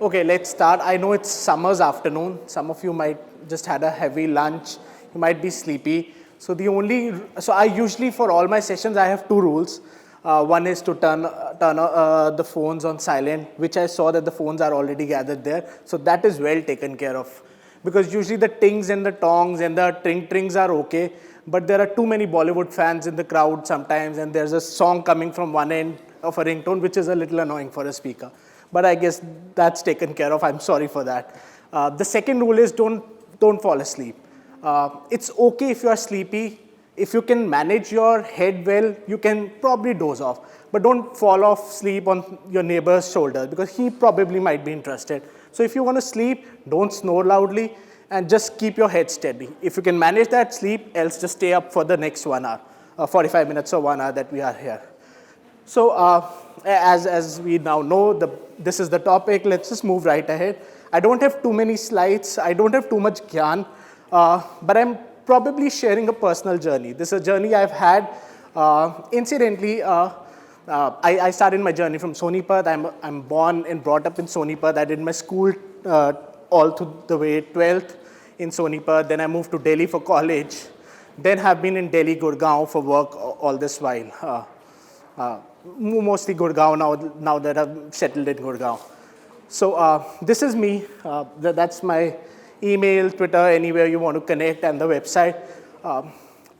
Okay, let's start. I know it's summer's afternoon. Some of you might just had a heavy lunch. You might be sleepy. So I usually, for all my sessions, I have two rules. One is to turn the phones on silent, which I saw that the phones are already gathered there. So that is well taken care of. Because usually the tings and the tongs and the trings are okay, but there are too many Bollywood fans in the crowd sometimes, and there's a song coming from one end of a ringtone, which is a little annoying for a speaker. But I guess that's taken care of. I'm sorry for that. The second rule is don't fall asleep. It's okay if you are sleepy. If you can manage your head well, you can probably doze off. But don't fall off sleep on your neighbor's shoulder because he probably might be interested. So if you want to sleep, don't snore loudly and just keep your head steady. If you can manage that, sleep, else just stay up for the next 1 hour, 45 minutes or 1 hour that we are here. So as we now know, this is the topic. Let's just move right ahead. I don't have too many slides. I don't have too much gyan, but I'm probably sharing a personal journey. This is a journey I've had. Incidentally, I started my journey from Sonipat. I'm born and brought up in Sonipat. I did my school all through the way 12th in Sonipat. Then I moved to Delhi for college. Then have been in Delhi, Gurgaon for work all this while. Mostly Gurgaon now that I've settled in Gurgaon. So this is me. That's my email, Twitter, anywhere you want to connect, and the website.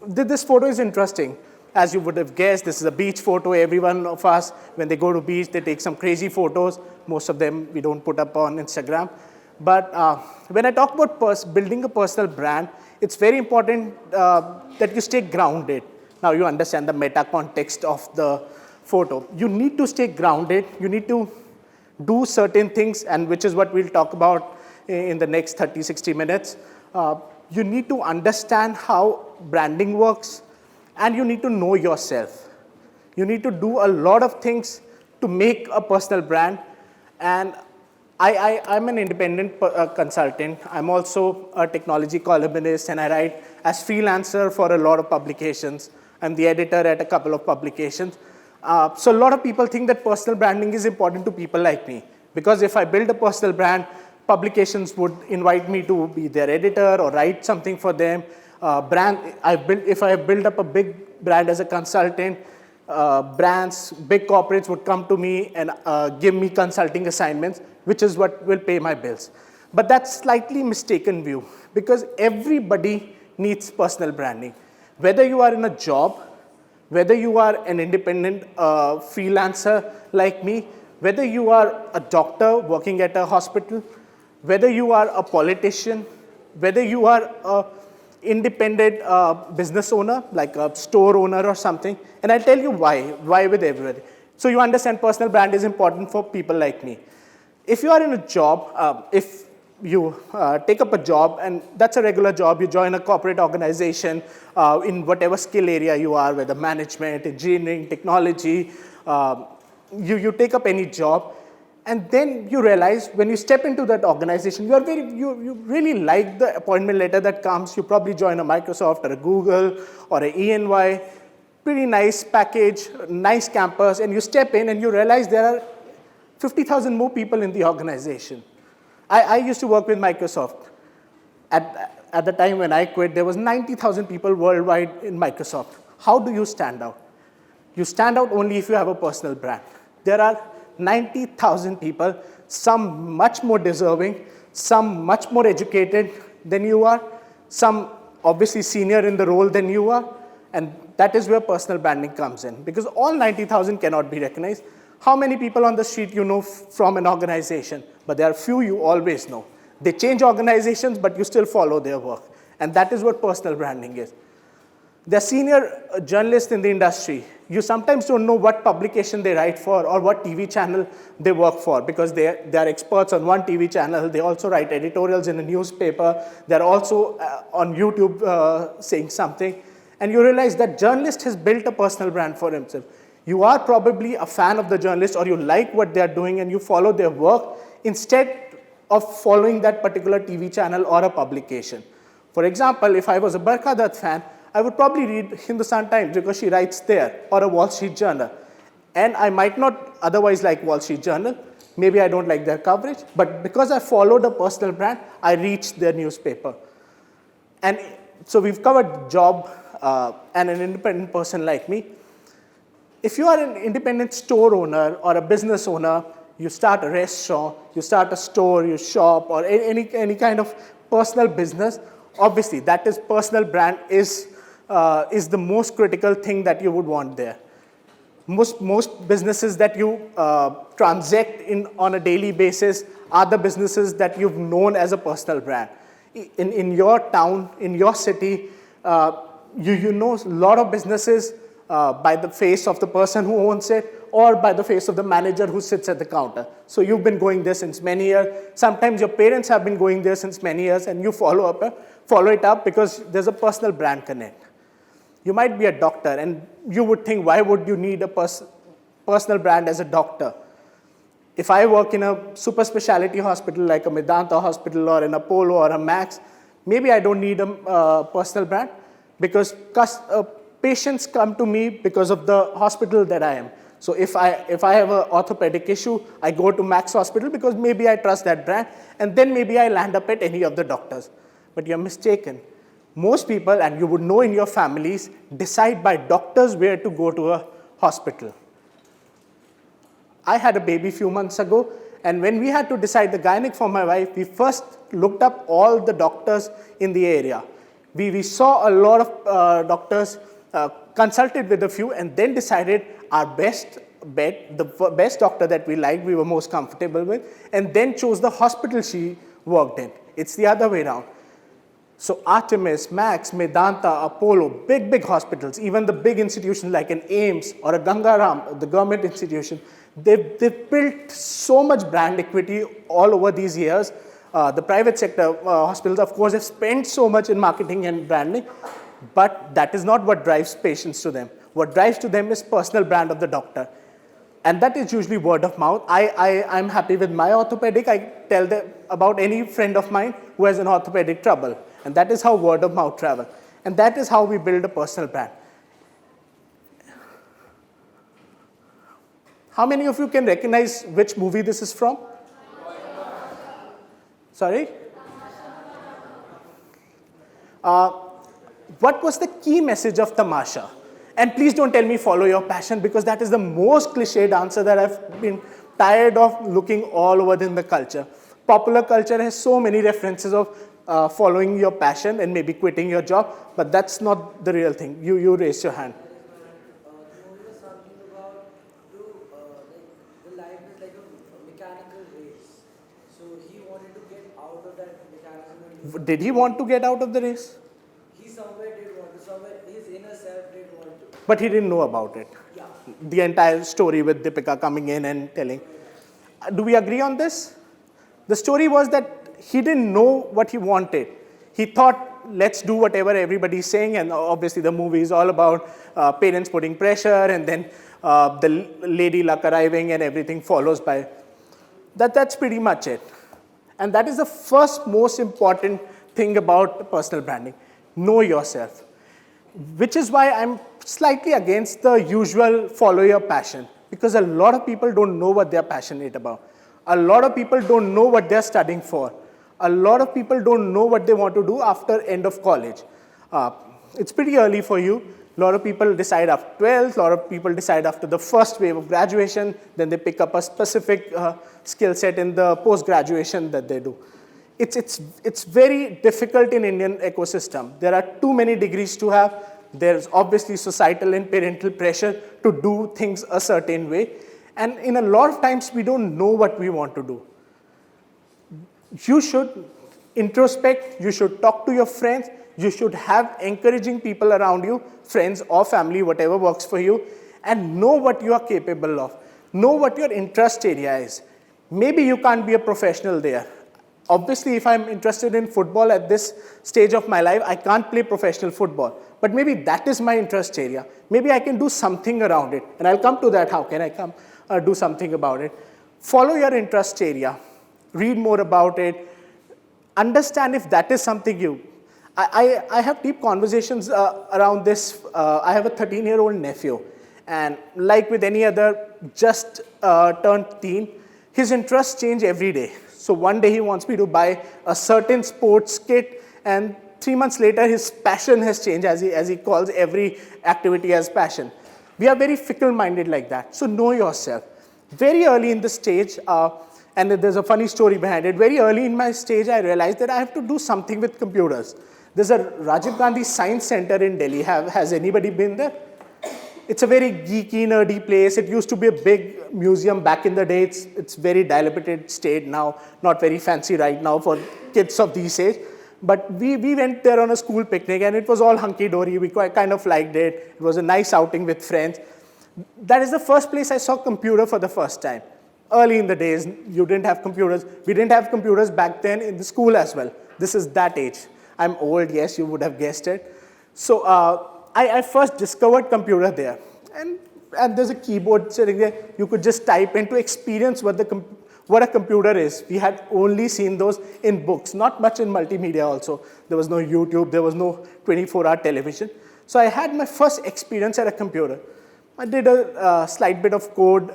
This photo is interesting. As you would have guessed, this is a beach photo. Every one of us, when they go to beach, they take some crazy photos. Most of them we don't put up on Instagram. But when I talk about building a personal brand, it's very important that you stay grounded. Now you understand the meta context of the photo. You need to stay grounded. You need to do certain things, and which is what we'll talk about in the next 30, 60 minutes. You need to understand how branding works, and you need to know yourself. You need to do a lot of things to make a personal brand. And I'm an independent consultant. I'm also a technology columnist, and I write as freelancer for a lot of publications. I'm the editor at a couple of publications. So a lot of people think that personal branding is important to people like me. Because if I build a personal brand, publications would invite me to be their editor or write something for them. If I build up a big brand as a consultant, brands, big corporates would come to me and give me consulting assignments, which is what will pay my bills. But that's slightly mistaken view, because everybody needs personal branding. Whether you are in a job, whether you are an independent freelancer like me, whether you are a doctor working at a hospital, whether you are a politician, whether you are an independent business owner, like a store owner or something. And I'll tell you why with everybody. So you understand personal brand is important for people like me. If you are in a job, if you take up a job, and that's a regular job, you join a corporate organization in whatever skill area you are, whether management, engineering, technology, you take up any job, and then you realize when you step into that organization, you really like the appointment letter that comes. You probably join a Microsoft or a Google or a EY, pretty nice package, nice campus, and you step in and you realize there are 50,000 more people in the organization. I used to work with Microsoft. At the time when I quit, there was 90,000 people worldwide in Microsoft. How do you stand out? You stand out only if you have a personal brand. There are 90,000 people, some much more deserving, some much more educated than you are, some obviously senior in the role than you are, and that is where personal branding comes in, because all 90,000 cannot be recognized. How many people on the street you know from an organization? But there are few you always know. They change organizations, but you still follow their work. And that is what personal branding is. They're senior journalists in the industry. You sometimes don't know what publication they write for or what TV channel they work for, because they are experts on one TV channel. They also write editorials in a newspaper. They're also on YouTube saying something. And you realize that journalist has built a personal brand for himself. You are probably a fan of the journalist, or you like what they're doing and you follow their work instead of following that particular TV channel or a publication. For example, if I was a Barkha Dutt fan, I would probably read Hindustan Times because she writes there, or a Wall Street Journal. And I might not otherwise like Wall Street Journal, Maybe I don't like their coverage, but because I followed a personal brand, I reached their newspaper. And so we've covered job and an independent person like me. If you are an independent store owner or a business owner, you start a restaurant, you start a store, you shop, or any kind of personal business, obviously that is personal brand is the most critical thing that you would want there. Most businesses that you transact in on a daily basis are the businesses that you've known as a personal brand. In your town, in your city, you know a lot of businesses by the face of the person who owns it or by the face of the manager who sits at the counter. So you've been going there since many years. Sometimes your parents have been going there since many years, and you follow it up because there's a personal brand connect. You might be a doctor, and you would think, why would you need a personal brand as a doctor? If I work in a super specialty hospital like a Medanta hospital or an Apollo or a Max, maybe I don't need a personal brand because patients come to me because of the hospital that I am. So if I have an orthopedic issue, I go to Max Hospital because maybe I trust that brand, and then maybe I land up at any of the doctors. But you're mistaken. Most people, and you would know in your families, decide by doctors where to go to a hospital. I had a baby a few months ago, and when we had to decide the gynec for my wife, we first looked up all the doctors in the area. We saw a lot of doctors, consulted with a few, and then decided our best bet, the best doctor that we liked, we were most comfortable with, and then chose the hospital she worked in. It's the other way around. So Artemis, Max, Medanta, Apollo, big hospitals, even the big institutions like an AIMS or a Gangaram, the government institution, they've built so much brand equity all over these years. The private sector hospitals, of course, have spent so much in marketing and branding, but that is not what drives patients to them. What drives to them is personal brand of the doctor. And that is usually word of mouth. I'm happy with my orthopedic. I tell them about any friend of mine who has an orthopedic trouble. And that is how word of mouth travels. And that is how we build a personal brand. How many of you can recognize which movie this is from? Sorry? What was the key message of Tamasha? And please don't tell me follow your passion, because that is the most cliched answer that I've been tired of looking all over in the culture. Popular culture has so many references of following your passion and maybe quitting your job, but that's not the real thing. You raise your hand. The movie was talking about the life is like a mechanical race. So he wanted to get out of that mechanism. Did he want to get out of the race? He somewhere did want to, somewhere his inner self did want to. But he didn't know about it. Yeah. The entire story with Deepika coming in and telling. Do we agree on this? The story was that he didn't know what he wanted. He thought, let's do whatever everybody's saying, and obviously the movie is all about parents putting pressure, and then the lady luck arriving and everything follows by. That's pretty much it. And that is the first most important thing about personal branding. Know yourself. Which is why I'm slightly against the usual follow your passion, because a lot of people don't know what they're passionate about. A lot of people don't know what they're studying for. A lot of people don't know what they want to do after end of college. It's pretty early for you. A lot of people decide after 12th, a lot of people decide after the first wave of graduation, then they pick up a specific skill set in the post-graduation that they do. It's very difficult in Indian ecosystem. There are too many degrees to have. There's obviously societal and parental pressure to do things a certain way. And in a lot of times, we don't know what we want to do. You should introspect, you should talk to your friends, you should have encouraging people around you, friends or family, whatever works for you, and know what you are capable of. Know what your interest area is. Maybe you can't be a professional there. Obviously, if I'm interested in football at this stage of my life, I can't play professional football. But maybe that is my interest area. Maybe I can do something around it. And I'll come to that, how can I do something about it. Follow your interest area. Read more about it. Understand if that is something you. I have deep conversations around this. I have a 13-year-old nephew. And like with any other just turned teen, his interests change every day. So one day he wants me to buy a certain sports kit, and 3 months later his passion has changed, as he calls every activity as passion. We are very fickle-minded like that. So know yourself. Very early in the stage, and there's a funny story behind it. Very early in my stage, I realized that I have to do something with computers. There's a Rajiv Gandhi Science Center in Delhi. Has anybody been there? It's a very geeky, nerdy place. It used to be a big museum back in the day. It's very dilapidated state now, not very fancy right now for kids of these age. But we went there on a school picnic, and it was all hunky-dory. We kind of liked it. It was a nice outing with friends. That is the first place I saw computer for the first time. Early in the days, you didn't have computers. We didn't have computers back then in the school as well. This is that age. I'm old, yes, you would have guessed it. So I first discovered computer there. And there's a keyboard sitting there. You could just type in to experience what a computer is. We had only seen those in books, not much in multimedia also. There was no YouTube, there was no 24-hour television. So I had my first experience at a computer. I did a slight bit of code,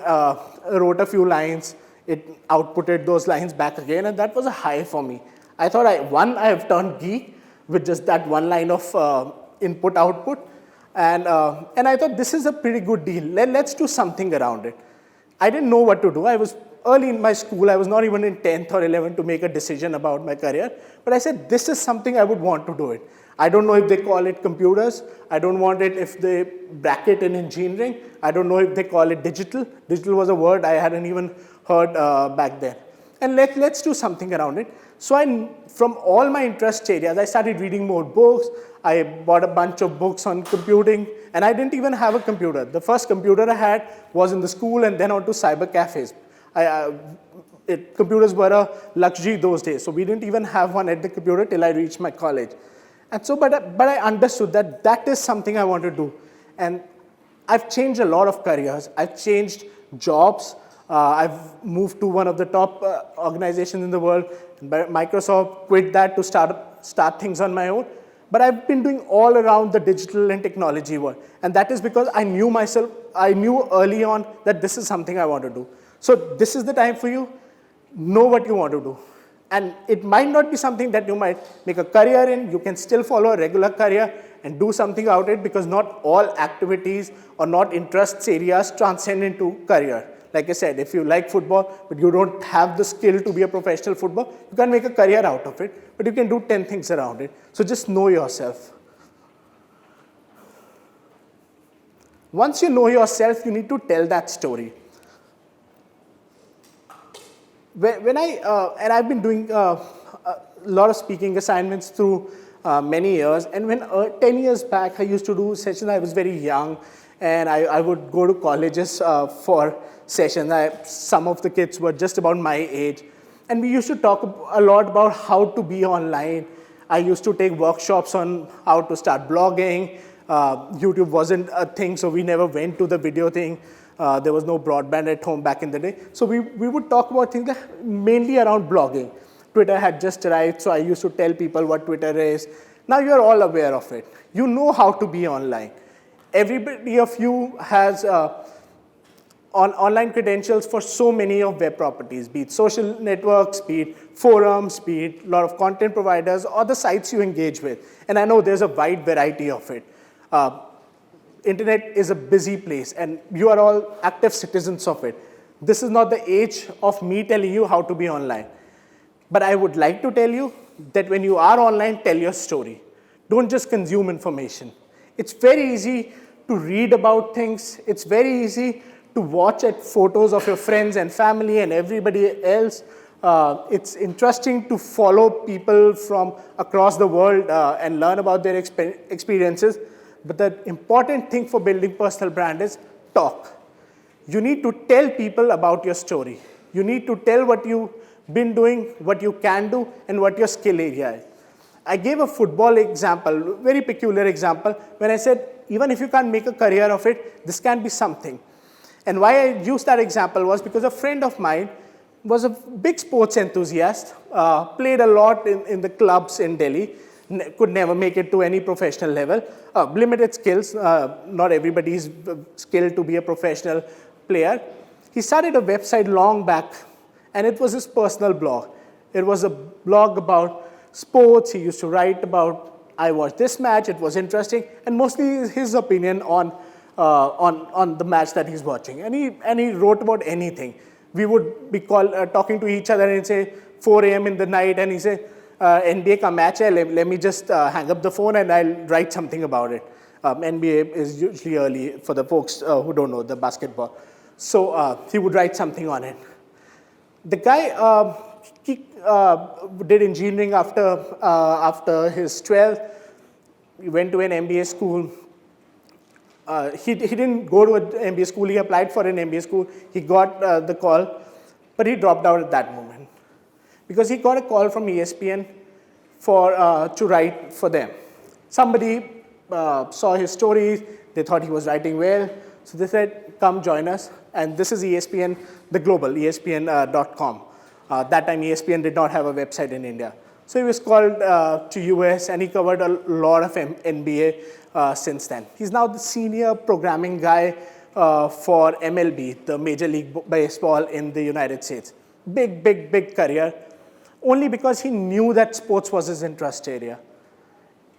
wrote a few lines, it outputted those lines back again, and that was a high for me. I thought, I have turned geek with just that one line of input-output, and I thought this is a pretty good deal. Let's do something around it. I didn't know what to do. I was early in my school. I was not even in 10th or 11th to make a decision about my career, but I said, this is something I would want to do it. I don't know if they call it computers. I don't want it if they bracket in engineering. I don't know if they call it digital. Digital was a word I hadn't even heard back then. And let's do something around it. So from all my interest areas, I started reading more books. I bought a bunch of books on computing, and I didn't even have a computer. The first computer I had was in the school and then on to cyber cafes. Computers were a luxury those days, so we didn't even have one at the computer till I reached my college. And so, but I understood that is something I want to do. And I've changed a lot of careers. I've changed jobs. I've moved to one of the top organizations in the world. Microsoft, quit that to start things on my own. But I've been doing all around the digital and technology world. And that is because I knew early on that this is something I want to do. So this is the time for you. Know what you want to do. And it might not be something that you might make a career in. You can still follow a regular career and do something out it, because not all activities or not interests areas transcend into career. Like I said, if you like football, but you don't have the skill to be a professional footballer, you can't make a career out of it, but you can do 10 things around it. So just know yourself. Once you know yourself, you need to tell that story. And I've been doing a lot of speaking assignments through many years. And when 10 years back, I used to do sessions. I was very young, and I would go to colleges for sessions. Some of the kids were just about my age. And we used to talk a lot about how to be online. I used to take workshops on how to start blogging. YouTube wasn't a thing, so we never went to the video thing. There was no broadband at home back in the day. So we would talk about things like mainly around blogging. Twitter had just arrived, so I used to tell people what Twitter is. Now you're all aware of it. You know how to be online. Everybody of you has online credentials for so many of web properties, be it social networks, be it forums, be it a lot of content providers, or the sites you engage with. And I know there's a wide variety of it. Internet is a busy place, and you are all active citizens of it. This is not the age of me telling you how to be online. But I would like to tell you that when you are online, tell your story. Don't just consume information. It's very easy to read about things. It's very easy to watch at photos of your friends and family and everybody else. It's interesting to follow people from across the world and learn about their experiences. But the important thing for building personal brand is talk. You need to tell people about your story. You need to tell what you've been doing, what you can do, and what your skill area is. I gave a football example, very peculiar example, when I said, even if you can't make a career of it, this can be something. And why I used that example was because a friend of mine was a big sports enthusiast, played a lot in the clubs in Delhi, could never make it to any professional level, limited skills, not everybody is skilled to be a professional player. He started a website long back, And it was his personal blog. It was a blog about sports. He used to write about, I watched this match, it was interesting, and mostly his opinion on the match that he's watching. And he wrote about anything. We would be talking to each other and say 4 a.m. in the night, and he say, NBA ka match hai, let me just hang up the phone and I'll write something about it. NBA is usually early for the folks who don't know the basketball. So he would write something on it. The guy, he did engineering after his 12th. He went to an MBA school. He didn't go to an MBA school. He applied for an MBA school. He got the call, but he dropped out at that moment because he got a call from ESPN to write for them. Somebody saw his stories. They thought he was writing well, so they said, "Come join us." And this is ESPN, the global ESPN.com. That time, ESPN did not have a website in India. So he was called to US, and he covered a lot of NBA since then. He's now the senior programming guy for MLB, the Major League Baseball in the United States. Big career, only because he knew that sports was his interest area.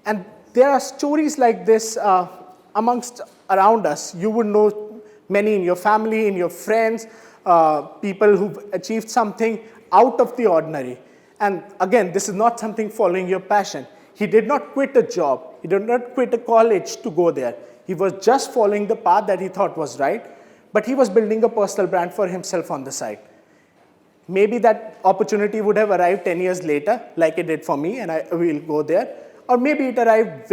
And there are stories like this around us. You would know many in your family, in your friends, people who've achieved something out of the ordinary. And again, this is not something following your passion. He did not quit a job. He did not quit a college to go there. He was just following the path that he thought was right, but he was building a personal brand for himself on the side. Maybe that opportunity would have arrived 10 years later, like it did for me, and I will go there. Or maybe it arrived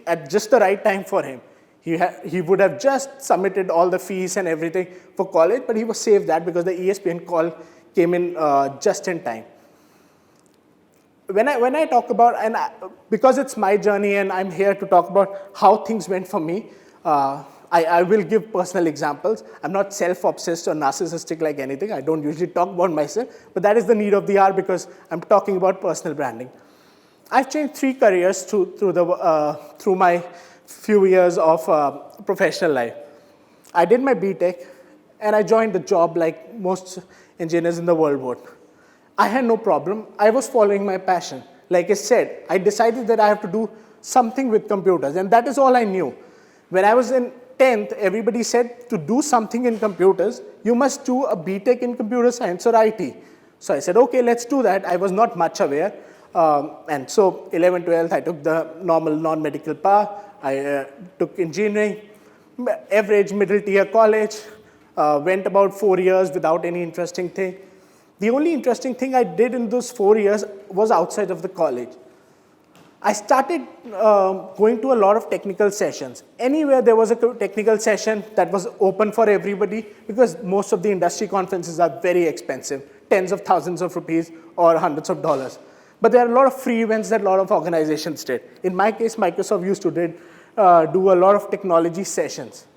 at just the right time for him. He would have just submitted all the fees and everything for college, but he was saved that because the ESPN call came in just in time. When I talk about, because it's my journey and I'm here to talk about how things went for me, I will give personal examples. I'm not self-obsessed or narcissistic like anything. I don't usually talk about myself, but that is the need of the hour because I'm talking about personal branding. I've changed 3 careers through my few years of professional life. I did my BTech, and I joined the job like most engineers in the world would. I had no problem. I was following my passion. Like I said, I decided that I have to do something with computers, and that is all I knew. When I was in 10th, everybody said to do something in computers, you must do a BTech in computer science or IT. So I said, okay, let's do that. I was not much aware. And so 11th, 12th, I took the normal non-medical path. I took engineering, average middle tier college, went about 4 years without any interesting thing. The only interesting thing I did in those 4 years was outside of the college. I started going to a lot of technical sessions. Anywhere there was a technical session that was open for everybody, because most of the industry conferences are very expensive, tens of thousands of rupees or hundreds of dollars. But there are a lot of free events that a lot of organizations did. In my case, Microsoft used to do a lot of technology sessions.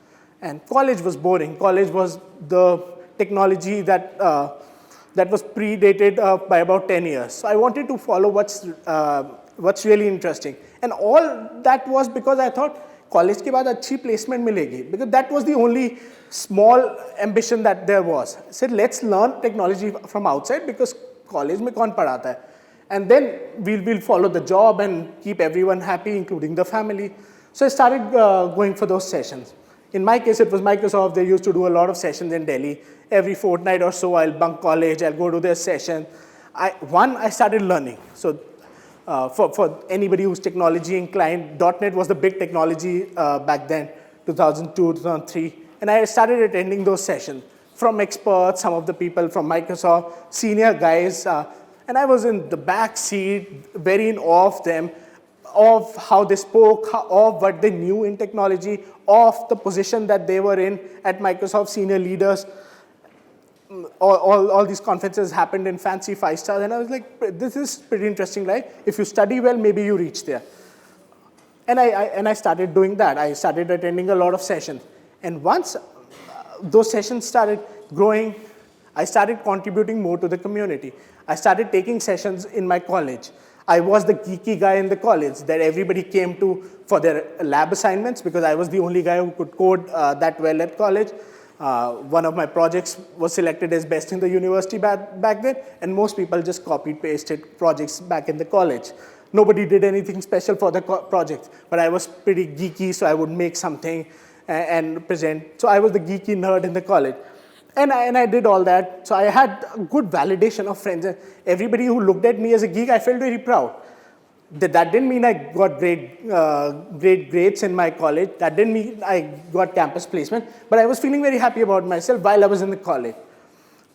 And college was boring. College was the technology that was predated by about 10 years. So I wanted to follow what's really interesting. And all that was because I thought, college ke baad achhi placement milegi. Because that was the only small ambition that there was. I said, let's learn technology from outside because college mein kaun padhata hai. And then we'll follow the job and keep everyone happy, including the family. So I started going for those sessions. In my case, it was Microsoft. They used to do a lot of sessions in Delhi. Every fortnight or so, I'll bunk college. I'll go to their session. I started learning. So for anybody who's technology inclined, .NET was the big technology back then, 2002, 2003. And I started attending those sessions from experts, some of the people from Microsoft, senior guys. And I was in the back seat, very in awe of them, of how they spoke, of what they knew in technology, of the position that they were in at Microsoft, senior leaders. All these conferences happened in fancy 5 stars, and I was like, this is pretty interesting, right? If you study well, maybe you reach there. And I started doing that. I started attending a lot of sessions. And once those sessions started growing, I started contributing more to the community. I started taking sessions in my college. I was the geeky guy in the college that everybody came to for their lab assignments because I was the only guy who could code that well at college. One of my projects was selected as best in the university back then, and most people just copied, pasted projects back in the college. Nobody did anything special for the project, but I was pretty geeky, so I would make something and present. So I was the geeky nerd in the college. And I did all that. So I had a good validation of friends. Everybody who looked at me as a geek, I felt very proud. That didn't mean I got great grades in my college. That didn't mean I got campus placement. But I was feeling very happy about myself while I was in the college.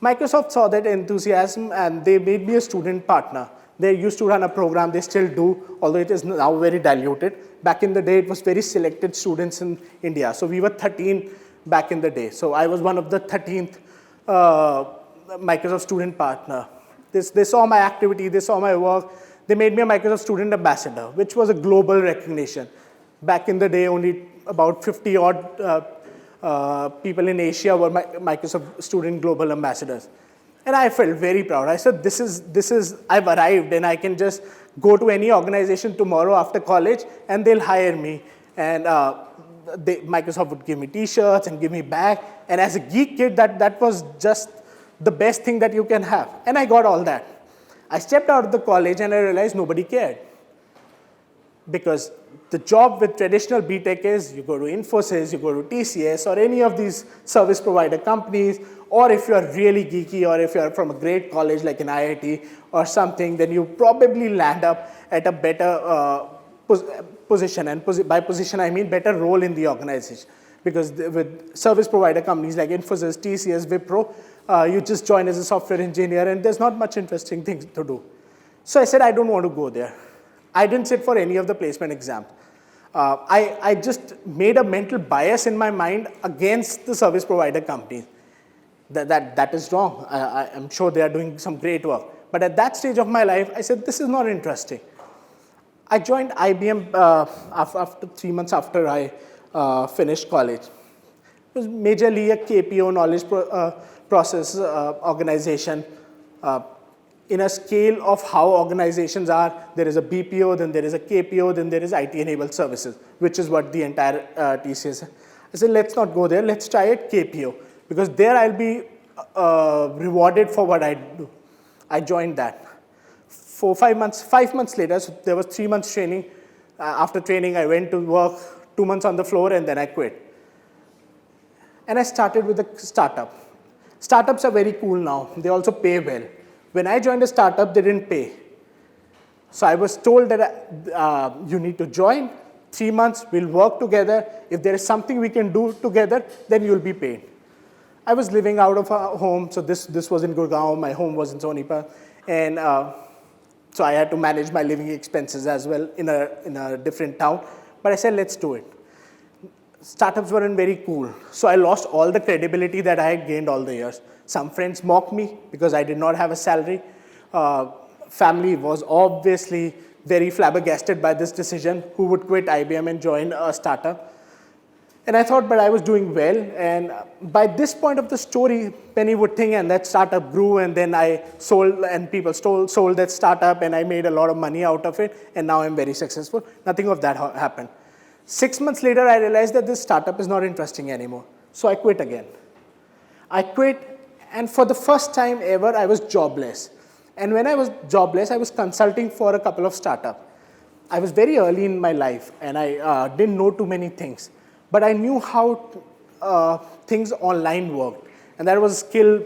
Microsoft saw that enthusiasm and they made me a student partner. They used to run a program, they still do, although it is now very diluted. Back in the day, it was very selected students in India. So we were 13 back in the day. So I was one of the 13th Microsoft student partner. They saw my activity, they saw my work. They made me a Microsoft Student Ambassador, which was a global recognition. Back in the day, only about 50 odd people in Asia were Microsoft Student Global Ambassadors. And I felt very proud. I said, I've arrived and I can just go to any organization tomorrow after college and they'll hire me. And Microsoft would give me t-shirts and give me bag. And as a geek kid, that was just the best thing that you can have. And I got all that. I stepped out of the college and I realized nobody cared. Because the job with traditional BTech is you go to Infosys, you go to TCS, or any of these service provider companies, or if you're really geeky, or if you're from a great college like an IIT or something, then you probably land up at a better position. And by position, I mean better role in the organization. Because with service provider companies like Infosys, TCS, Wipro, you just join as a software engineer and there's not much interesting things to do. So I said, I don't want to go there. I didn't sit for any of the placement exams. I just made a mental bias in my mind against the service provider companies. That is wrong. I'm sure they are doing some great work. But at that stage of my life, I said, this is not interesting. I joined IBM after 3 months after I finished college. It was majorly a KPO, knowledge process organization. In a scale of how organizations are, there is a BPO, then there is a KPO, then there is IT-enabled services, which is what the entire TCS. I said, let's not go there. Let's try it KPO, because there I'll be rewarded for what I do. I joined that. 5 months later, so there was 3 months training. After training, I went to work 2 months on the floor, and then I quit. And I started with a startup. Startups are very cool now. They also pay well. When I joined a startup, they didn't pay. So I was told that you need to join. 3 months, we'll work together. If there is something we can do together, then you'll be paid. I was living out of a home. So this was in Gurgaon. My home was in Sonipat. And so I had to manage my living expenses as well in a different town. But I said, let's do it. Startups weren't very cool. So I lost all the credibility that I had gained all the years. Some friends mocked me because I did not have a salary. Family was obviously very flabbergasted by this decision, who would quit IBM and join a startup. And I thought, but I was doing well. And by this point of the story, Penny would think, and that startup grew, and then I sold, and people sold that startup, and I made a lot of money out of it, and now I'm very successful. Nothing of that happened. 6 months later, I realized that this startup is not interesting anymore. So I quit again. I quit. And for the first time ever, I was jobless. And when I was jobless, I was consulting for a couple of startups. I was very early in my life, and I didn't know too many things. But I knew how things online worked. And that was a skill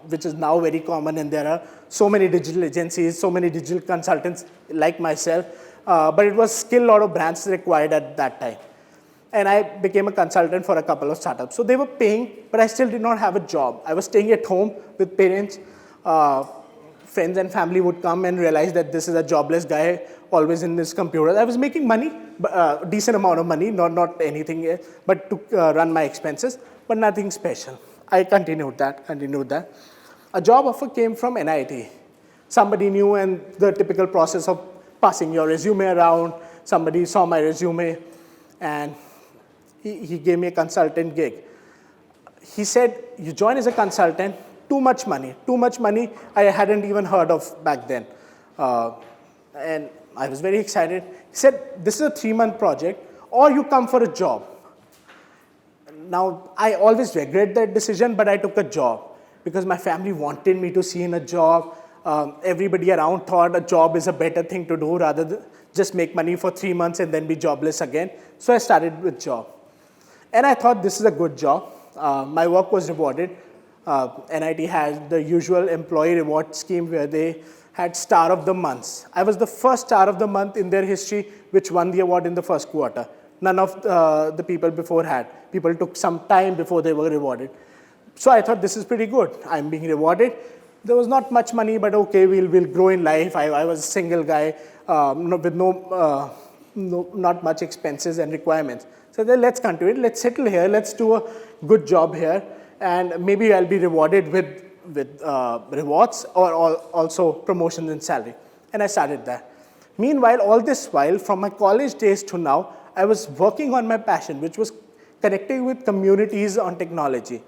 which is now very common, and there are so many digital agencies, so many digital consultants like myself. But it was still a lot of brands required at that time. And I became a consultant for a couple of startups. So they were paying, but I still did not have a job. I was staying at home with parents. Friends and family would come and realize that this is a jobless guy, always in his computer. I was making money, a decent amount of money, not anything, but to run my expenses, but nothing special. I continued that. A job offer came from NIT. Somebody knew, and the typical process of passing your resume around, somebody saw my resume, and he gave me a consultant gig. He said, you join as a consultant, too much money I hadn't even heard of back then. And I was very excited. He said, this is a 3-month project, or you come for a job. now I always regret that decision, but I took a job because my family wanted me to see in a job. Everybody around thought a job is a better thing to do rather than just make money for 3 months and then be jobless again. So I started with job. And I thought this is a good job. My work was rewarded. NIT had the usual employee reward scheme where they had star of the months. I was the first star of the month in their history which won the award in the first quarter. None of the people before had. People took some time before they were rewarded. So I thought this is pretty good. I'm being rewarded. There was not much money, but okay, we'll grow in life. I was a single guy with not much expenses and requirements. So then let's continue it. Let's settle here. Let's do a good job here. And maybe I'll be rewarded with rewards or also promotions in salary. And I started that. Meanwhile, all this while, from my college days to now, I was working on my passion, which was connecting with communities on technology.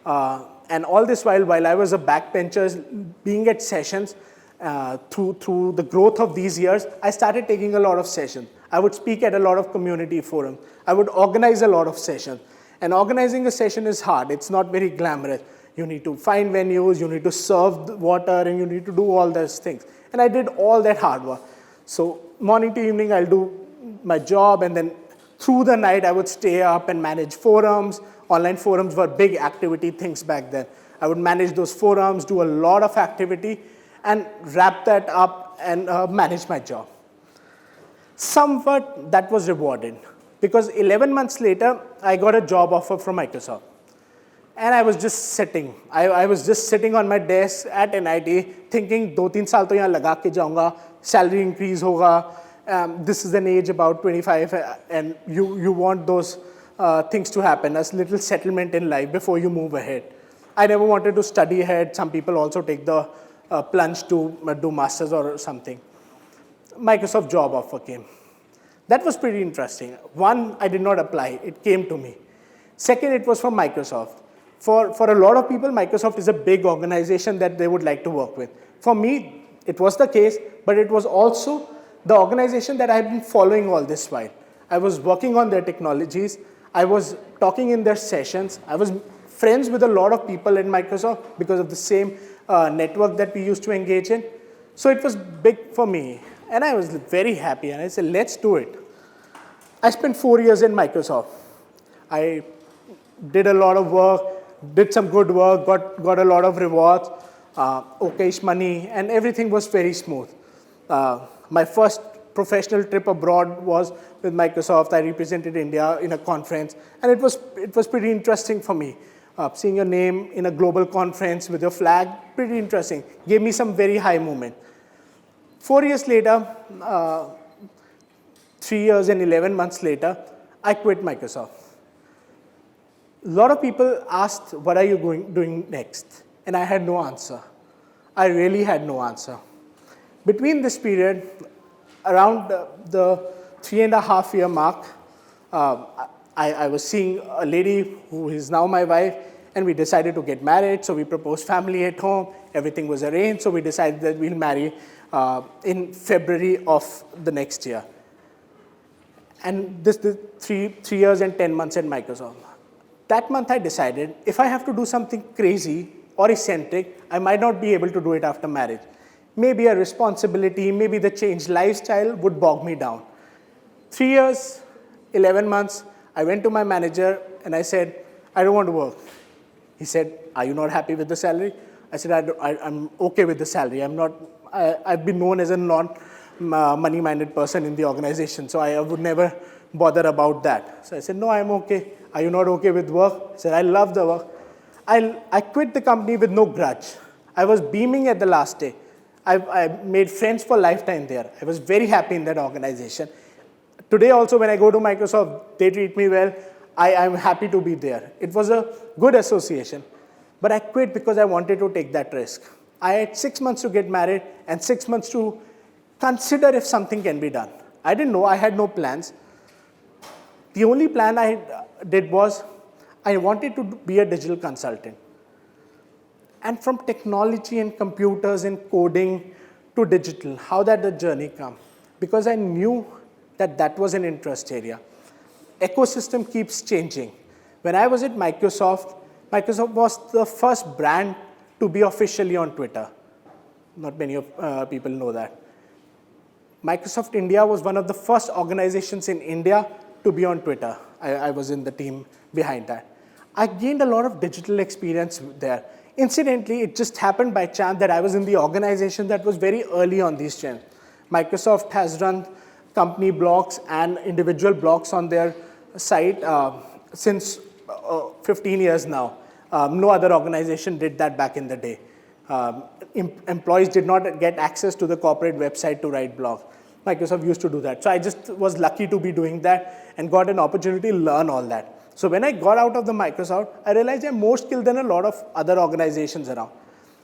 And all this while I was a backbencher, being at sessions, through the growth of these years, I started taking a lot of sessions. I would speak at a lot of community forums. I would organize a lot of sessions. And organizing a session is hard. It's not very glamorous. You need to find venues, you need to serve the water, and you need to do all those things. And I did all that hard work. So morning to evening, I'll do my job, and then through the night, I would stay up and manage forums. Online forums were big activity things back then. I would manage those forums, do a lot of activity, and wrap that up and manage my job. Somewhat that was rewarded because 11 months later, I got a job offer from Microsoft. And I was just sitting. I was just sitting on my desk at NIT thinking, 2-3 साल तो यहाँ लगा के जाऊँगा, salary increase होगा. This is an age about 25 and you want those things to happen, as little settlement in life before you move ahead. I never wanted to study ahead. Some people also take the plunge to do masters or something. Microsoft job offer came. That was pretty interesting. One, I did not apply. It came to me. Second, it was from Microsoft. For a lot of people, Microsoft is a big organization that they would like to work with. For me, it was the case, but it was also the organization that I had been following all this while. I was working on their technologies. I was talking in their sessions. I was friends with a lot of people in Microsoft because of the same network that we used to engage in. So it was big for me. And I was very happy. And I said, let's do it. I spent 4 years in Microsoft. I did a lot of work, did some good work, got a lot of rewards, okayish money, and everything was very smooth. My first professional trip abroad was with Microsoft. I represented India in a conference, and it was pretty interesting for me. Seeing your name in a global conference with your flag, pretty interesting. Gave me some very high moment. 4 years later, 3 years and 11 months later, I quit Microsoft. A lot of people asked, what are you doing next? And I had no answer. I really had no answer. Between this period, around the 3.5-year mark, I was seeing a lady who is now my wife, and we decided to get married. So we proposed family at home. Everything was arranged. So we decided that we'll marry in February of the next year. And this is 3 years and 10 months at Microsoft. That month I decided, if I have to do something crazy or eccentric, I might not be able to do it after marriage. Maybe a responsibility, maybe the changed lifestyle would bog me down. 3 years, 11 months, I went to my manager and I said, I don't want to work. He said, are you not happy with the salary? I said, I'm okay with the salary. I've been known as a non-money-minded person in the organization, so I would never bother about that. So I said, no, I'm okay. Are you not okay with work? I said, I love the work. I quit the company with no grudge. I was beaming at the last day. I made friends for lifetime there. I was very happy in that organization. Today also, when I go to Microsoft, they treat me well. I'm happy to be there. It was a good association. But I quit because I wanted to take that risk. I had 6 months to get married and 6 months to consider if something can be done. I didn't know. I had no plans. The only plan I did was I wanted to be a digital consultant. And from technology and computers and coding to digital, how did the journey come? Because I knew that was an interest area. Ecosystem keeps changing. When I was at Microsoft, Microsoft was the first brand to be officially on Twitter. Not many of people know that. Microsoft India was one of the first organizations in India to be on Twitter. I was in the team behind that. I gained a lot of digital experience there. Incidentally, it just happened by chance that I was in the organization that was very early on these trends. Microsoft has run company blogs and individual blogs on their site since 15 years now. No other organization did that back in the day. Employees did not get access to the corporate website to write blogs. Microsoft used to do that. So I just was lucky to be doing that and got an opportunity to learn all that. So when I got out of the Microsoft, I realized I'm more skilled than a lot of other organizations around.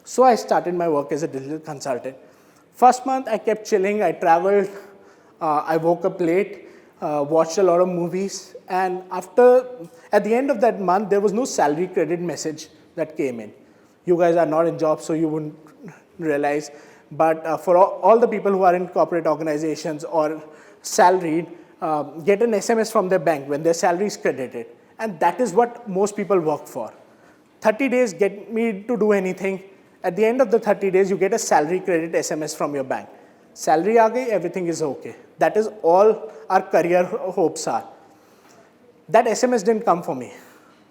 So I started my work as a digital consultant. First month, I kept chilling. I traveled. I woke up late, watched a lot of movies. And at the end of that month, there was no salary credit message that came in. You guys are not in jobs, so you wouldn't realize. But for all the people who are in corporate organizations or salaried, get an SMS from their bank when their salary is credited. And that is what most people work for. 30 days get me to do anything. At the end of the 30 days, you get a salary credit SMS from your bank. Salary aa gayi, everything is okay. That is all our career hopes are. That SMS didn't come for me.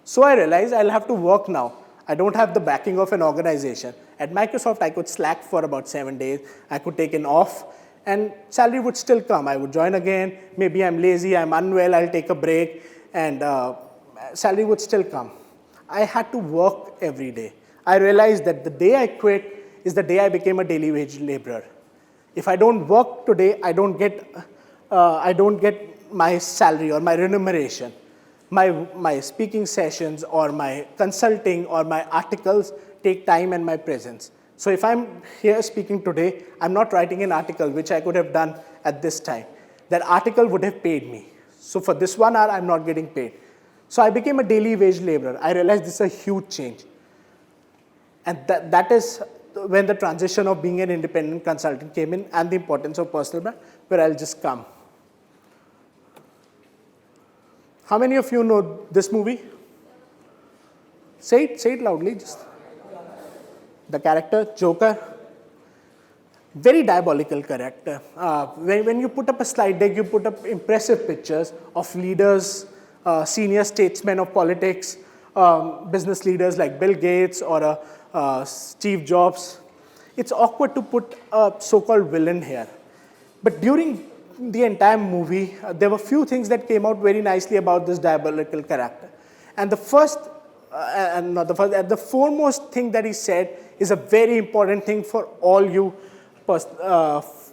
So I realized I'll have to work now. I don't have the backing of an organization. At Microsoft, I could slack for about 7 days. I could take an off, and salary would still come. I would join again. Maybe I'm lazy, I'm unwell, I'll take a break, and salary would still come. I had to work every day. I realized that the day I quit is the day I became a daily wage laborer. If I don't work today, I don't get my salary or my remuneration. My speaking sessions or my consulting or my articles take time and my presence. So if I'm here speaking today, I'm not writing an article, which I could have done at this time. That article would have paid me. So for this 1 hour, I'm not getting paid. So I became a daily wage laborer. I realized this is a huge change. And that is when the transition of being an independent consultant came in, and the importance of personal brand, where I'll just come. How many of you know this movie? Say it loudly, just. The character, Joker. Very diabolical character. When you put up a slide deck, you put up impressive pictures of leaders, senior statesmen of politics, business leaders like Bill Gates or Steve Jobs. It's awkward to put a so-called villain here. But during the entire movie, there were few things that came out very nicely about this diabolical character. And the foremost thing that he said is a very important thing for all you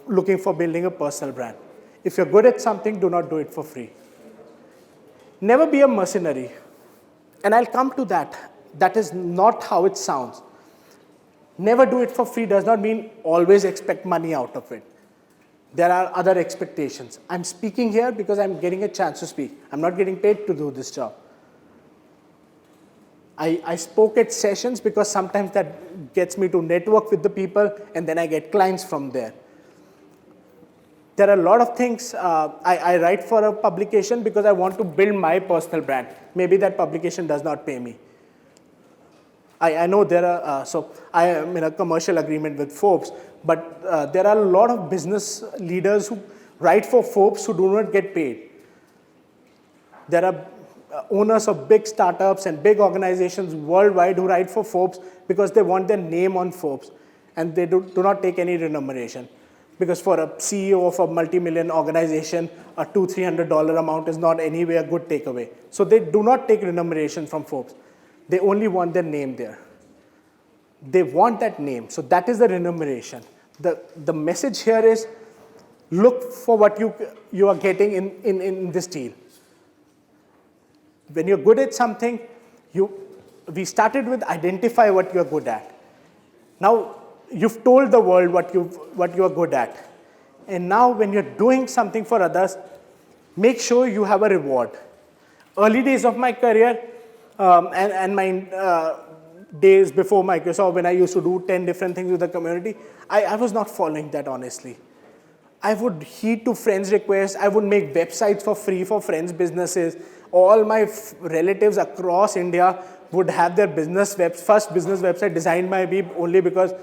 looking for building a personal brand. If you're good at something, do not do it for free. Never be a mercenary. And I'll come to that. That is not how it sounds. Never do it for free does not mean always expect money out of it. There are other expectations. I'm speaking here because I'm getting a chance to speak. I'm not getting paid to do this job. I spoke at sessions because sometimes that gets me to network with the people, and then I get clients from there. There are a lot of things. I write for a publication because I want to build my personal brand. Maybe that publication does not pay me. I know there are, so I am in a commercial agreement with Forbes, but there are a lot of business leaders who write for Forbes who do not get paid. There are owners of big startups and big organizations worldwide who write for Forbes because they want their name on Forbes, and they do not take any remuneration. Because for a CEO of a multi-million organization, a $200-300 amount is not anywhere a good takeaway. So they do not take remuneration from Forbes. They only want their name there. They want that name. So that is the remuneration. The message here is look for what you are getting in this deal. When you're good at something, we started with identify what you're good at. Now, you've told the world what you are good at. And now when you're doing something for others, make sure you have a reward. Early days of my career and my days before Microsoft, when I used to do 10 different things with the community, I was not following that honestly. I would heed to friends' requests. I would make websites for free for friends' businesses. all my relatives across India would have their first business website designed by me only because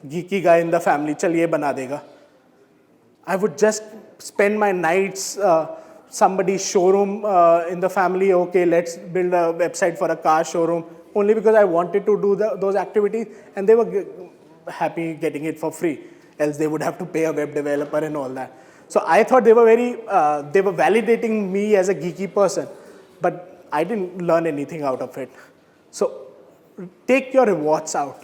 geeky guy in the family, chal ye bana dega. I would just spend my nights, somebody's showroom in the family, okay, let's build a website for a car showroom, only because I wanted to do those activities, and they were happy getting it for free, else they would have to pay a web developer and all that. So I thought they were validating me as a geeky person, but I didn't learn anything out of it. So take your rewards out.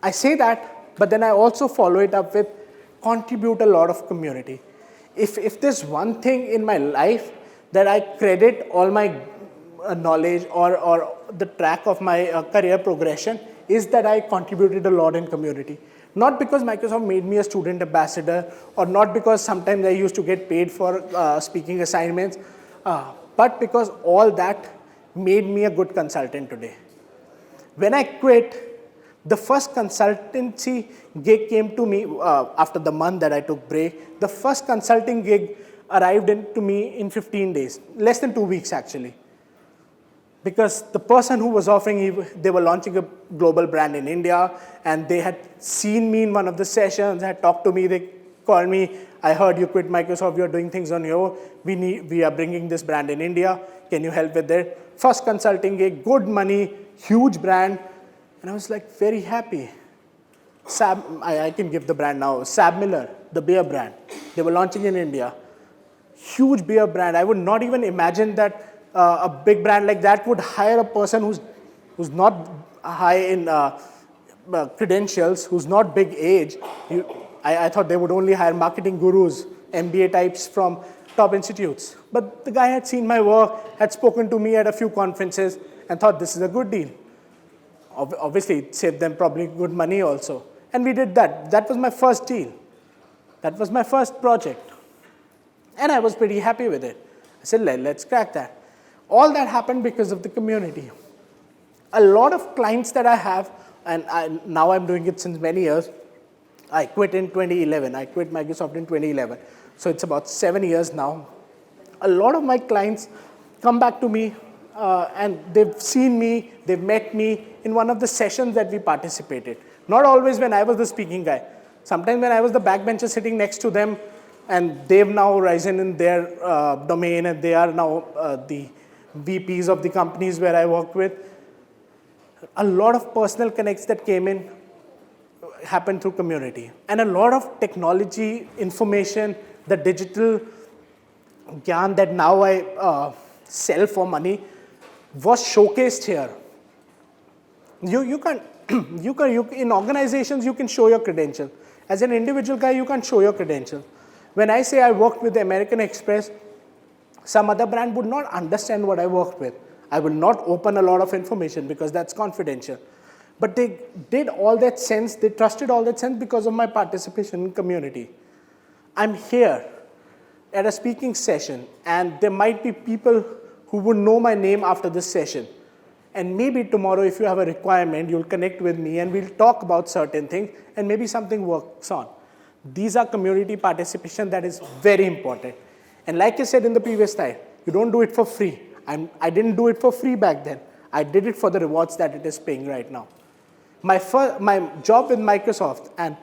I say that, but then I also follow it up with contribute a lot of community. If there's one thing in my life that I credit all my knowledge or the track of my career progression is that I contributed a lot in community. Not because Microsoft made me a student ambassador or not because sometimes I used to get paid for speaking assignments, but because all that made me a good consultant today. When I quit, the first consultancy gig came to me after the month that I took break. The first consulting gig arrived to me in 15 days, less than 2 weeks actually. Because the person who was offering, they were launching a global brand in India, and they had seen me in one of the sessions, had talked to me, they called me, I heard you quit Microsoft, you're doing things on your own, we are bringing this brand in India, can you help with it? First consulting gig, good money, huge brand, and I was like very happy. I can give the brand now, Sab Miller, the beer brand. They were launching in India. Huge beer brand. I would not even imagine that a big brand like that would hire a person who's not high in credentials, who's not big age. I thought they would only hire marketing gurus, MBA types from top institutes. But the guy had seen my work, had spoken to me at a few conferences, and thought this is a good deal. Obviously, it saved them probably good money also. And we did that. That was my first deal. That was my first project. And I was pretty happy with it. I said, let's crack that. All that happened because of the community. A lot of clients that I have, and now I'm doing it since many years, I quit in 2011. I quit Microsoft in 2011. So it's about 7 years now. A lot of my clients come back to me and they've seen me, they've met me in one of the sessions that we participated. Not always when I was the speaking guy. Sometimes when I was the backbencher sitting next to them, and they've now risen in their domain, and they are now the VPs of the companies where I work with. A lot of personal connects that came in happened through community. And a lot of technology, information, the digital gyan that now I sell for money was showcased here. You can in organizations, you can show your credentials. As an individual guy, you can't show your credentials. When I say I worked with the American Express, some other brand would not understand what I worked with. I will not open a lot of information because that's confidential. But they did all that sense, they trusted all that sense because of my participation in community. I'm here at a speaking session, and there might be people who would know my name after this session. And maybe tomorrow, if you have a requirement, you'll connect with me and we'll talk about certain things, and maybe something works on. These are community participation that is very important. And like I said in the previous slide, you don't do it for free. I didn't do it for free back then. I did it for the rewards that it is paying right now. My job with Microsoft, and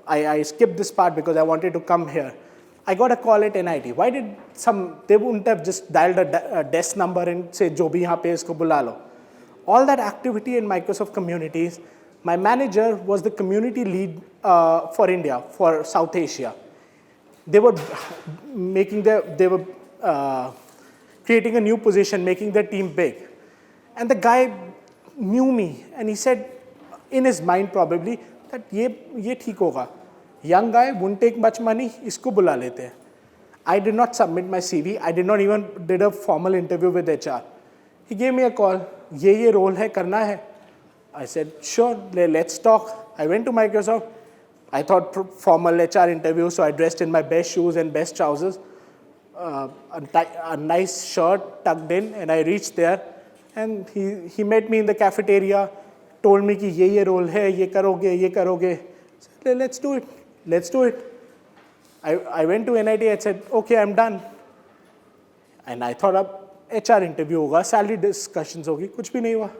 I skipped this part because I wanted to come here. I got a call at NIT. Why did they wouldn't have just dialed a desk number and say, Jo bhi yahan pe isko bula lo. All that activity in Microsoft communities, my manager was the community lead for India, for South Asia. They were creating a new position, making their team big. And the guy knew me, and he said, in his mind probably, that ye theek hoga. Young guy, won't take much money, isko bula lete hain. I did not submit my CV. I did not even did a formal interview with HR. He gave me a call. Ye role hai, karna hai. I said, sure, let's talk. I went to Microsoft. I thought formal HR interview, so I dressed in my best shoes and best trousers, a nice shirt tucked in, and I reached there. And he met me in the cafeteria, told me ki ye role hai, ye karoge, ye karoge. I said, let's do it. Let's do it. I went to NIT, I said, okay, I'm done. And I thought अब HR interview होगा, salary discussions होगी, कुछ भी नहीं हुआ.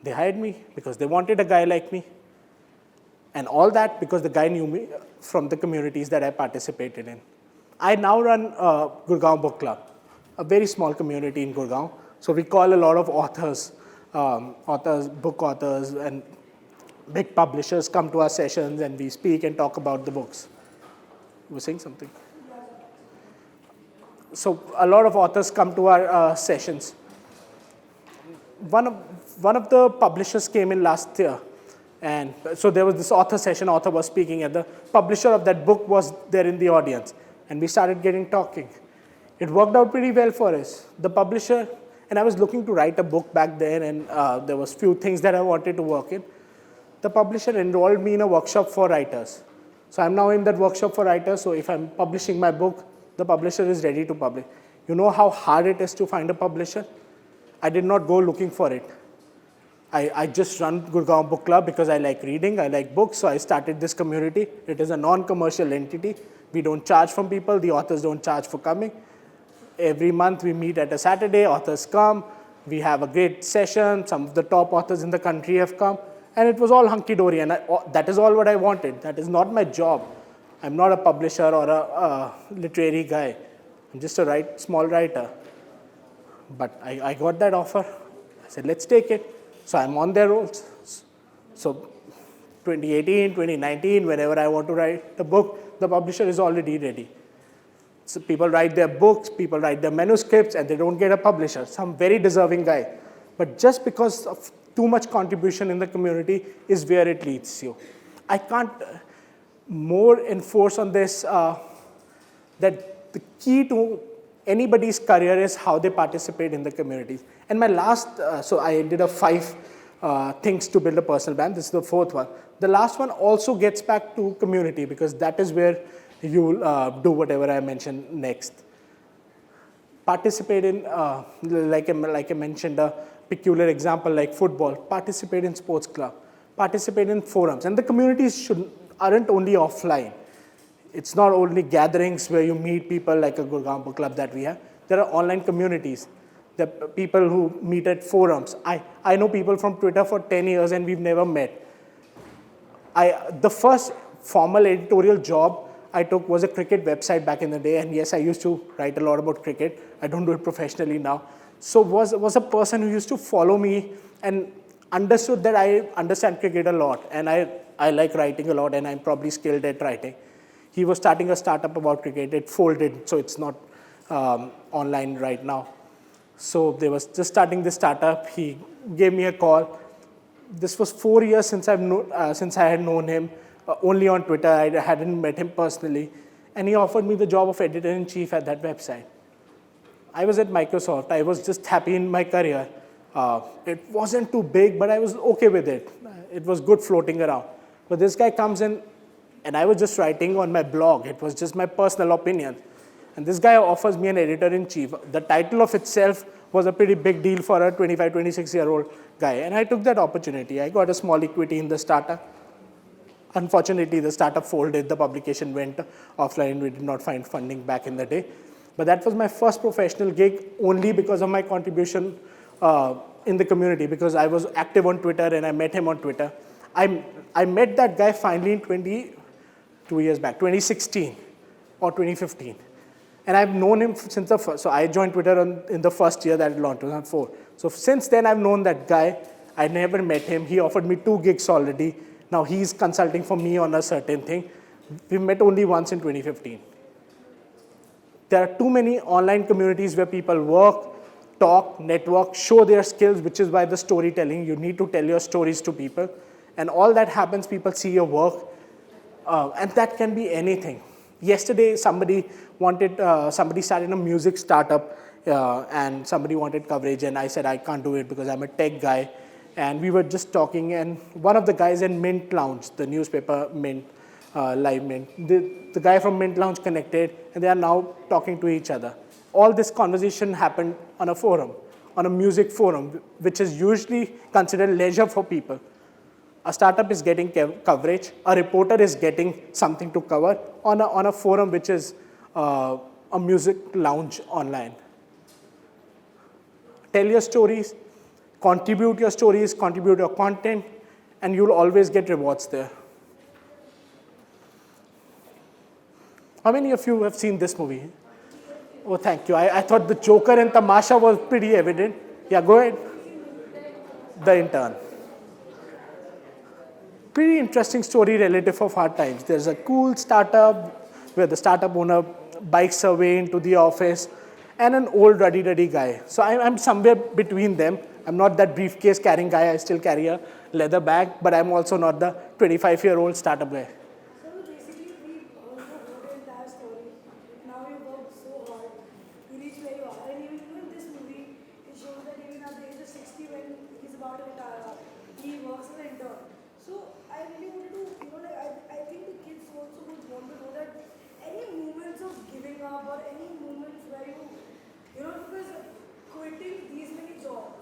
They hired me because they wanted a guy like me. And all that because the guy knew me from the communities that I participated in. I now run Gurgaon Book Club, a very small community in Gurgaon. So we call a lot of authors, book authors, and big publishers come to our sessions and we speak and talk about the books. You were saying something? So a lot of authors come to our sessions. One of the publishers came in last year. And so there was this author session, author was speaking, and the publisher of that book was there in the audience. And we started getting talking. It worked out pretty well for us. The publisher, and I was looking to write a book back then, and there was few things that I wanted to work in. The publisher enrolled me in a workshop for writers. So I'm now in that workshop for writers, so if I'm publishing my book, the publisher is ready to publish. You know how hard it is to find a publisher? I did not go looking for it. I just run Gurgaon Book Club because I like reading, I like books, so I started this community. It is a non-commercial entity. We don't charge from people, the authors don't charge for coming. Every month we meet at a Saturday, authors come, we have a great session, some of the top authors in the country have come, and it was all hunky-dory, and that is all what I wanted. That is not my job. I'm not a publisher or a literary guy. I'm just a small writer. But I got that offer. I said, let's take it. So I'm on their rolls. So 2018, 2019, whenever I want to write the book, the publisher is already ready. So people write their books, people write their manuscripts, and they don't get a publisher, some very deserving guy. But just because of too much contribution in the community is where it leads you. I can't more enforce on this that the key to anybody's career is how they participate in the communities. And my last, so I did a 5 things to build a personal brand. This is the 4th one. The last one also gets back to community because that is where you'll do whatever I mentioned next. Participate in, like I mentioned, a peculiar example like football. Participate in sports club. Participate in forums. And the communities aren't only offline. It's not only gatherings where you meet people like a Gurgaon Book Club that we have. There are online communities. There are people who meet at forums. I know people from Twitter for 10 years and we've never met. The first formal editorial job I took was a cricket website back in the day. And yes, I used to write a lot about cricket. I don't do it professionally now. So was a person who used to follow me and understood that I understand cricket a lot. And I like writing a lot and I'm probably skilled at writing. He was starting a startup about cricket. It folded, so it's not online right now. So they was just starting this startup. He gave me a call. This was 4 years since I had known him, only on Twitter. I hadn't met him personally. And he offered me the job of editor-in-chief at that website. I was at Microsoft. I was just happy in my career. It wasn't too big, but I was okay with it. It was good floating around. But this guy comes in, and I was just writing on my blog. It was just my personal opinion. And this guy offers me an editor-in-chief. The title of itself was a pretty big deal for a 25, 26-year-old guy. And I took that opportunity. I got a small equity in the startup. Unfortunately, the startup folded. The publication went offline. We did not find funding back in the day. But that was my first professional gig only because of my contribution in the community, because I was active on Twitter and I met him on Twitter. I met that guy finally in 2 years back, 2016 or 2015. And I've known him since the first. So I joined Twitter in the first year that it launched, 2004. So since then, I've known that guy. I never met him. He offered me 2 gigs already. Now he's consulting for me on a certain thing. We met only once in 2015. There are too many online communities where people work, talk, network, show their skills, which is why the storytelling, you need to tell your stories to people. And all that happens, people see your work. And that can be anything. Yesterday, somebody started a music startup and somebody wanted coverage, and I said, I can't do it because I'm a tech guy. And we were just talking, and one of the guys in Mint Lounge, the newspaper Mint, Live Mint, the guy from Mint Lounge connected, and they are now talking to each other. All this conversation happened on a forum, on a music forum, which is usually considered leisure for people. A startup is getting coverage. A reporter is getting something to cover on a forum which is a music lounge online. Tell your stories, contribute your stories, contribute your content, and you'll always get rewards there. How many of you have seen this movie? Oh, thank you. I thought the Joker and Tamasha was pretty evident. Yeah, go ahead. The Intern. Pretty interesting story relative of our times. There's a cool startup where the startup owner bikes her way into the office and an old ruddy guy. So I'm somewhere between them. I'm not that briefcase carrying guy. I still carry a leather bag, but I'm also not the 25-year-old startup guy. So basically, we also wrote the entire story. Now you worked so hard to reach where you are. And even in this movie, it shows that even at the age of 60, when he's about to retire, he works as an intern. So I really wanted to, I think the kids also would want to know that any moments of giving up or any moments where because quitting these many jobs,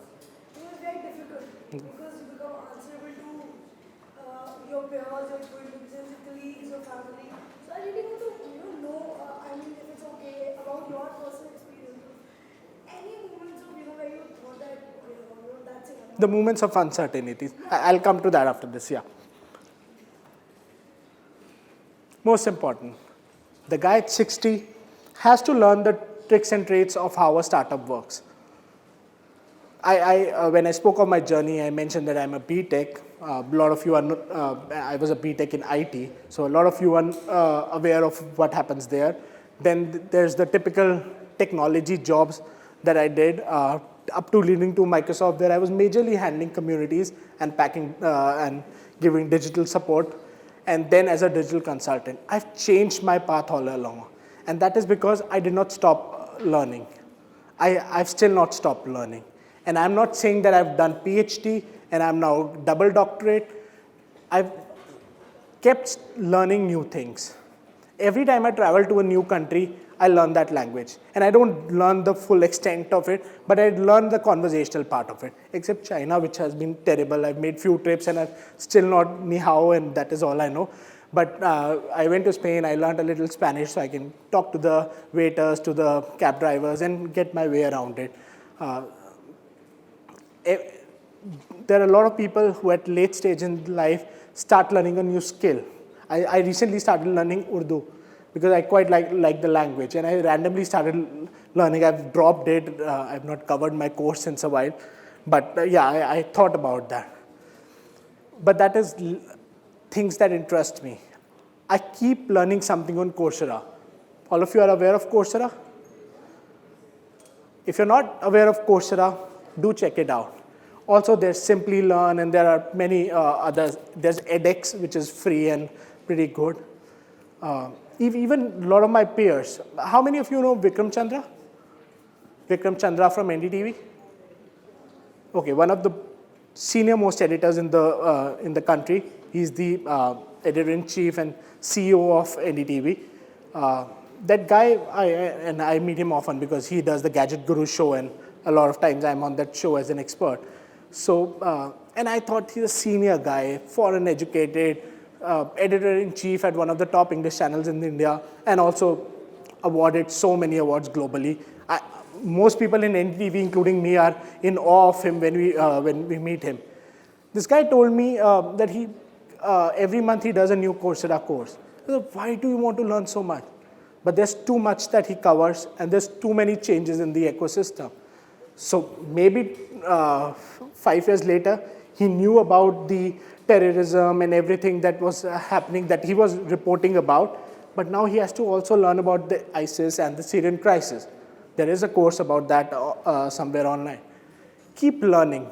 is very difficult because you become answerable to your peers, your colleagues, your family. So I really want to know, if it's okay, about your personal experience. Any moments of where you thought that that's it. The moments of uncertainty. I'll come to that after this, yeah. Most important, the guy at 60 has to learn the tricks and traits of how a startup works. When I spoke of my journey, I mentioned that I'm a B.Tech. A lot of you are not, I was a B.Tech in IT, so a lot of you are aware of what happens there. Then there's the typical technology jobs that I did, up to leading to Microsoft, where I was majorly handling communities and packing and giving digital support. And then as a digital consultant, I've changed my path all along. And that is because I did not stop learning. I've still not stopped learning. And I'm not saying that I've done PhD and I'm now double doctorate. I've kept learning new things. Every time I travel to a new country, I learn that language. And I don't learn the full extent of it, but I learn the conversational part of it. Except China, which has been terrible. I've made few trips and I've still not ni hao, and that is all I know. But I went to Spain, I learned a little Spanish so I can talk to the waiters, to the cab drivers, and get my way around it. There are a lot of people who at late stage in life start learning a new skill. I recently started learning Urdu because I quite like the language, and I randomly started learning. I've dropped it. I've not covered my course since a while. But I thought about that. But that is things that interest me. I keep learning something on Coursera. All of you are aware of Coursera? If you're not aware of Coursera, do check it out. Also, there's Simply Learn, and there are many others. There's edX, which is free and pretty good. Even a lot of my peers. How many of you know Vikram Chandra? Vikram Chandra from NDTV? Okay, one of the senior most editors in the country. He's the editor-in-chief and CEO of NDTV. That guy, I meet him often because he does the Gadget Guru show, and a lot of times I'm on that show as an expert. So, and I thought he's a senior guy, foreign educated, editor-in-chief at one of the top English channels in India, and also awarded so many awards globally. Most people in NDTV, including me, are in awe of him when we meet him. This guy told me that he every month he does a new Coursera course. I said, why do you want to learn so much? But there's too much that he covers, and there's too many changes in the ecosystem. So maybe 5 years later, he knew about the terrorism and everything that was happening that he was reporting about, but now he has to also learn about the ISIS and the Syrian crisis. There is a course about that somewhere online. Keep learning.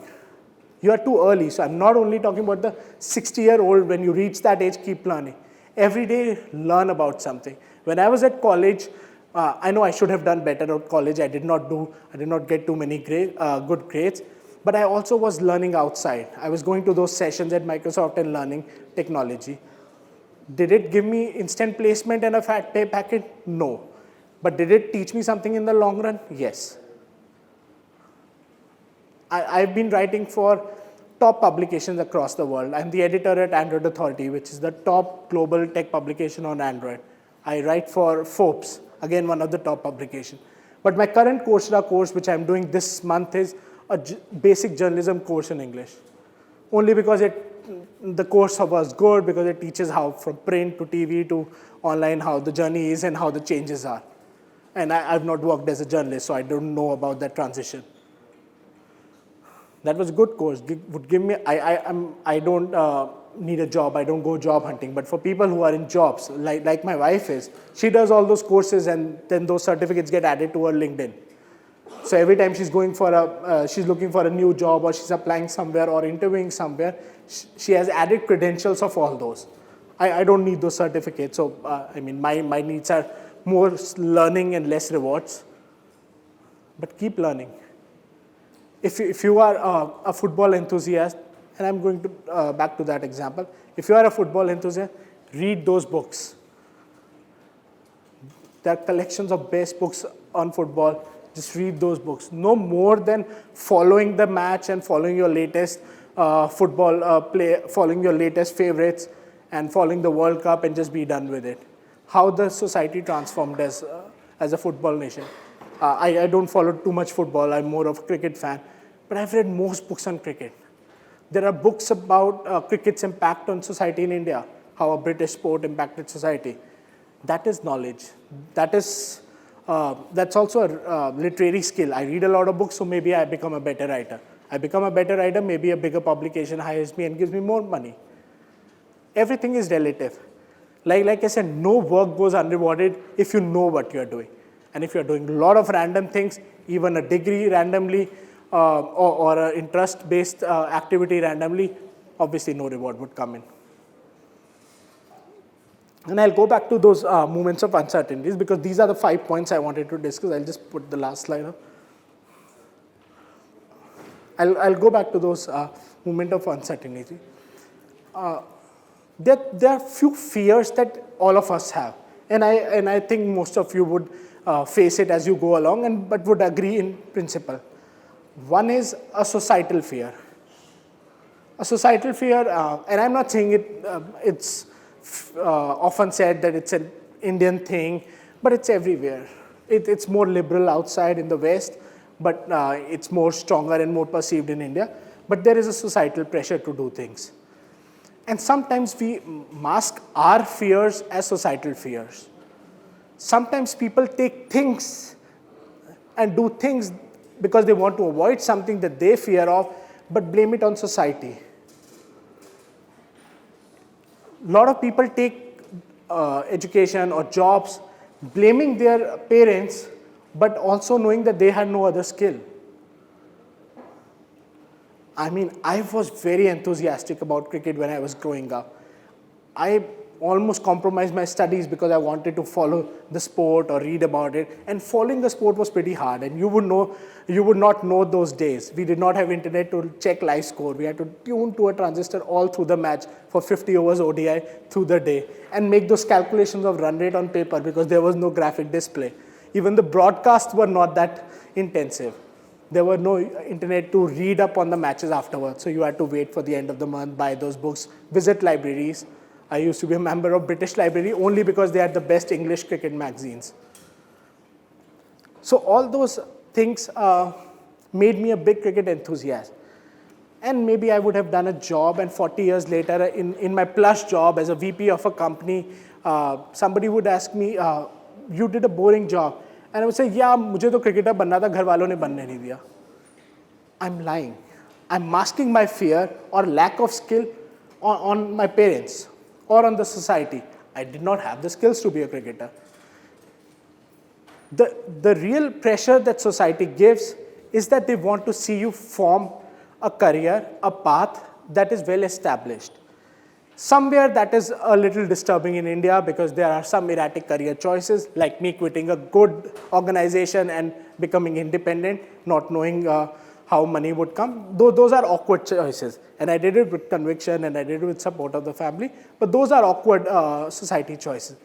You are too early, so I'm not only talking about the 60-year-old. When you reach that age, keep learning. Every day, learn about something. When I was at college, I know I should have done better at college. I did not get too many good grades, but I also was learning outside. I was going to those sessions at Microsoft and learning technology. Did it give me instant placement and a fat pay packet? No. But did it teach me something in the long run? Yes. I've been writing for top publications across the world. I'm the editor at Android Authority, which is the top global tech publication on Android. I write for Forbes, again, one of the top publications. But my current Coursera course, which I'm doing this month, is basic journalism course in English. Only because the course was good, because it teaches how from print to TV to online, how the journey is and how the changes are. And I've not worked as a journalist, so I don't know about that transition. That was a good course. Would give me. I don't need a job. I don't go job hunting. But for people who are in jobs, like my wife is, she does all those courses, and then those certificates get added to her LinkedIn. So every time she's looking for a new job, or she's applying somewhere or interviewing somewhere, she has added credentials of all those. I don't need those certificates. So my needs are more learning and less rewards. But keep learning. If you are a football enthusiast, and I'm going to back to that example. If you are a football enthusiast, read those books. There are collections of best books on football. Just read those books. No more than following the match and following your latest football play, following your latest favorites, and following the World Cup and just be done with it. How the society transformed as a football nation. I don't follow too much football. I'm more of a cricket fan. But I've read most books on cricket. There are books about cricket's impact on society in India, how a British sport impacted society. That is knowledge. That's also a literary skill. I read a lot of books, so maybe I become a better writer. I become a better writer, maybe a bigger publication hires me and gives me more money. Everything is relative. Like I said, no work goes unrewarded if you know what you're doing. And if you're doing a lot of random things, even a degree randomly, or an interest-based activity randomly, obviously no reward would come in. And I'll go back to those moments of uncertainties, because these are the 5 points I wanted to discuss. I'll just put the last slide up. I'll go back to those moments of uncertainty. There are few fears that all of us have. And I think most of you would face it as you go along, but would agree in principle. One is a societal fear. A societal fear, and I'm not saying it's often said that it's an Indian thing, but it's everywhere. It's more liberal outside in the West, but it's more stronger and more perceived in India. But there is a societal pressure to do things. And sometimes we mask our fears as societal fears. Sometimes people take things and do things because they want to avoid something that they fear of, but blame it on society. A lot of people take education or jobs, blaming their parents, but also knowing that they had no other skill. I was very enthusiastic about cricket when I was growing up. I almost compromised my studies because I wanted to follow the sport or read about it. And following the sport was pretty hard. And you would not know those days. We did not have internet to check live score. We had to tune to a transistor all through the match for 50 overs ODI through the day and make those calculations of run rate on paper because there was no graphic display. Even the broadcasts were not that intensive. There were no internet to read up on the matches afterwards. So you had to wait for the end of the month, buy those books, visit libraries. I used to be a member of British Library only because they had the best English cricket magazines. So all those things made me a big cricket enthusiast. And maybe I would have done a job, and 40 years later, in my plush job as a VP of a company, somebody would ask me, you did a boring job. And I would say, yeah, मुझे तो cricketer बनना था, घर वालों ने बनने नहीं दिया. I'm lying. I'm masking my fear or lack of skill on my parents or on the society. I did not have the skills to be a cricketer. The real pressure that society gives is that they want to see you form a career, a path that is well established. Somewhere that is a little disturbing in India because there are some erratic career choices, like me quitting a good organization and becoming independent, not knowing how money would come. Those are awkward choices. And I did it with conviction and I did it with support of the family. But those are awkward society choices.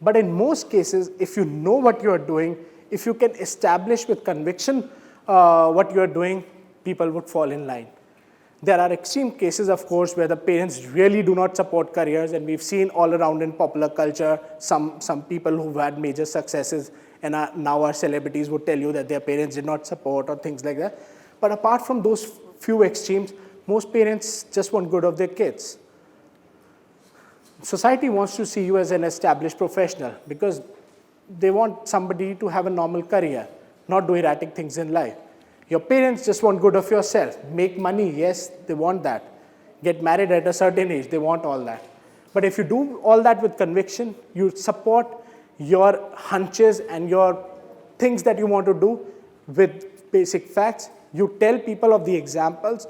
But in most cases, if you know what you are doing, if you can establish with conviction what you are doing, people would fall in line. There are extreme cases, of course, where the parents really do not support careers, and we've seen all around in popular culture some people who've had major successes and now are celebrities would tell you that their parents did not support or things like that. But apart from those few extremes, most parents just want good of their kids. Society wants to see you as an established professional because they want somebody to have a normal career, not do erratic things in life. Your parents just want good of yourself. Make money, yes, they want that. Get married at a certain age, they want all that. But if you do all that with conviction, you support your hunches and your things that you want to do with basic facts, you tell people of the examples,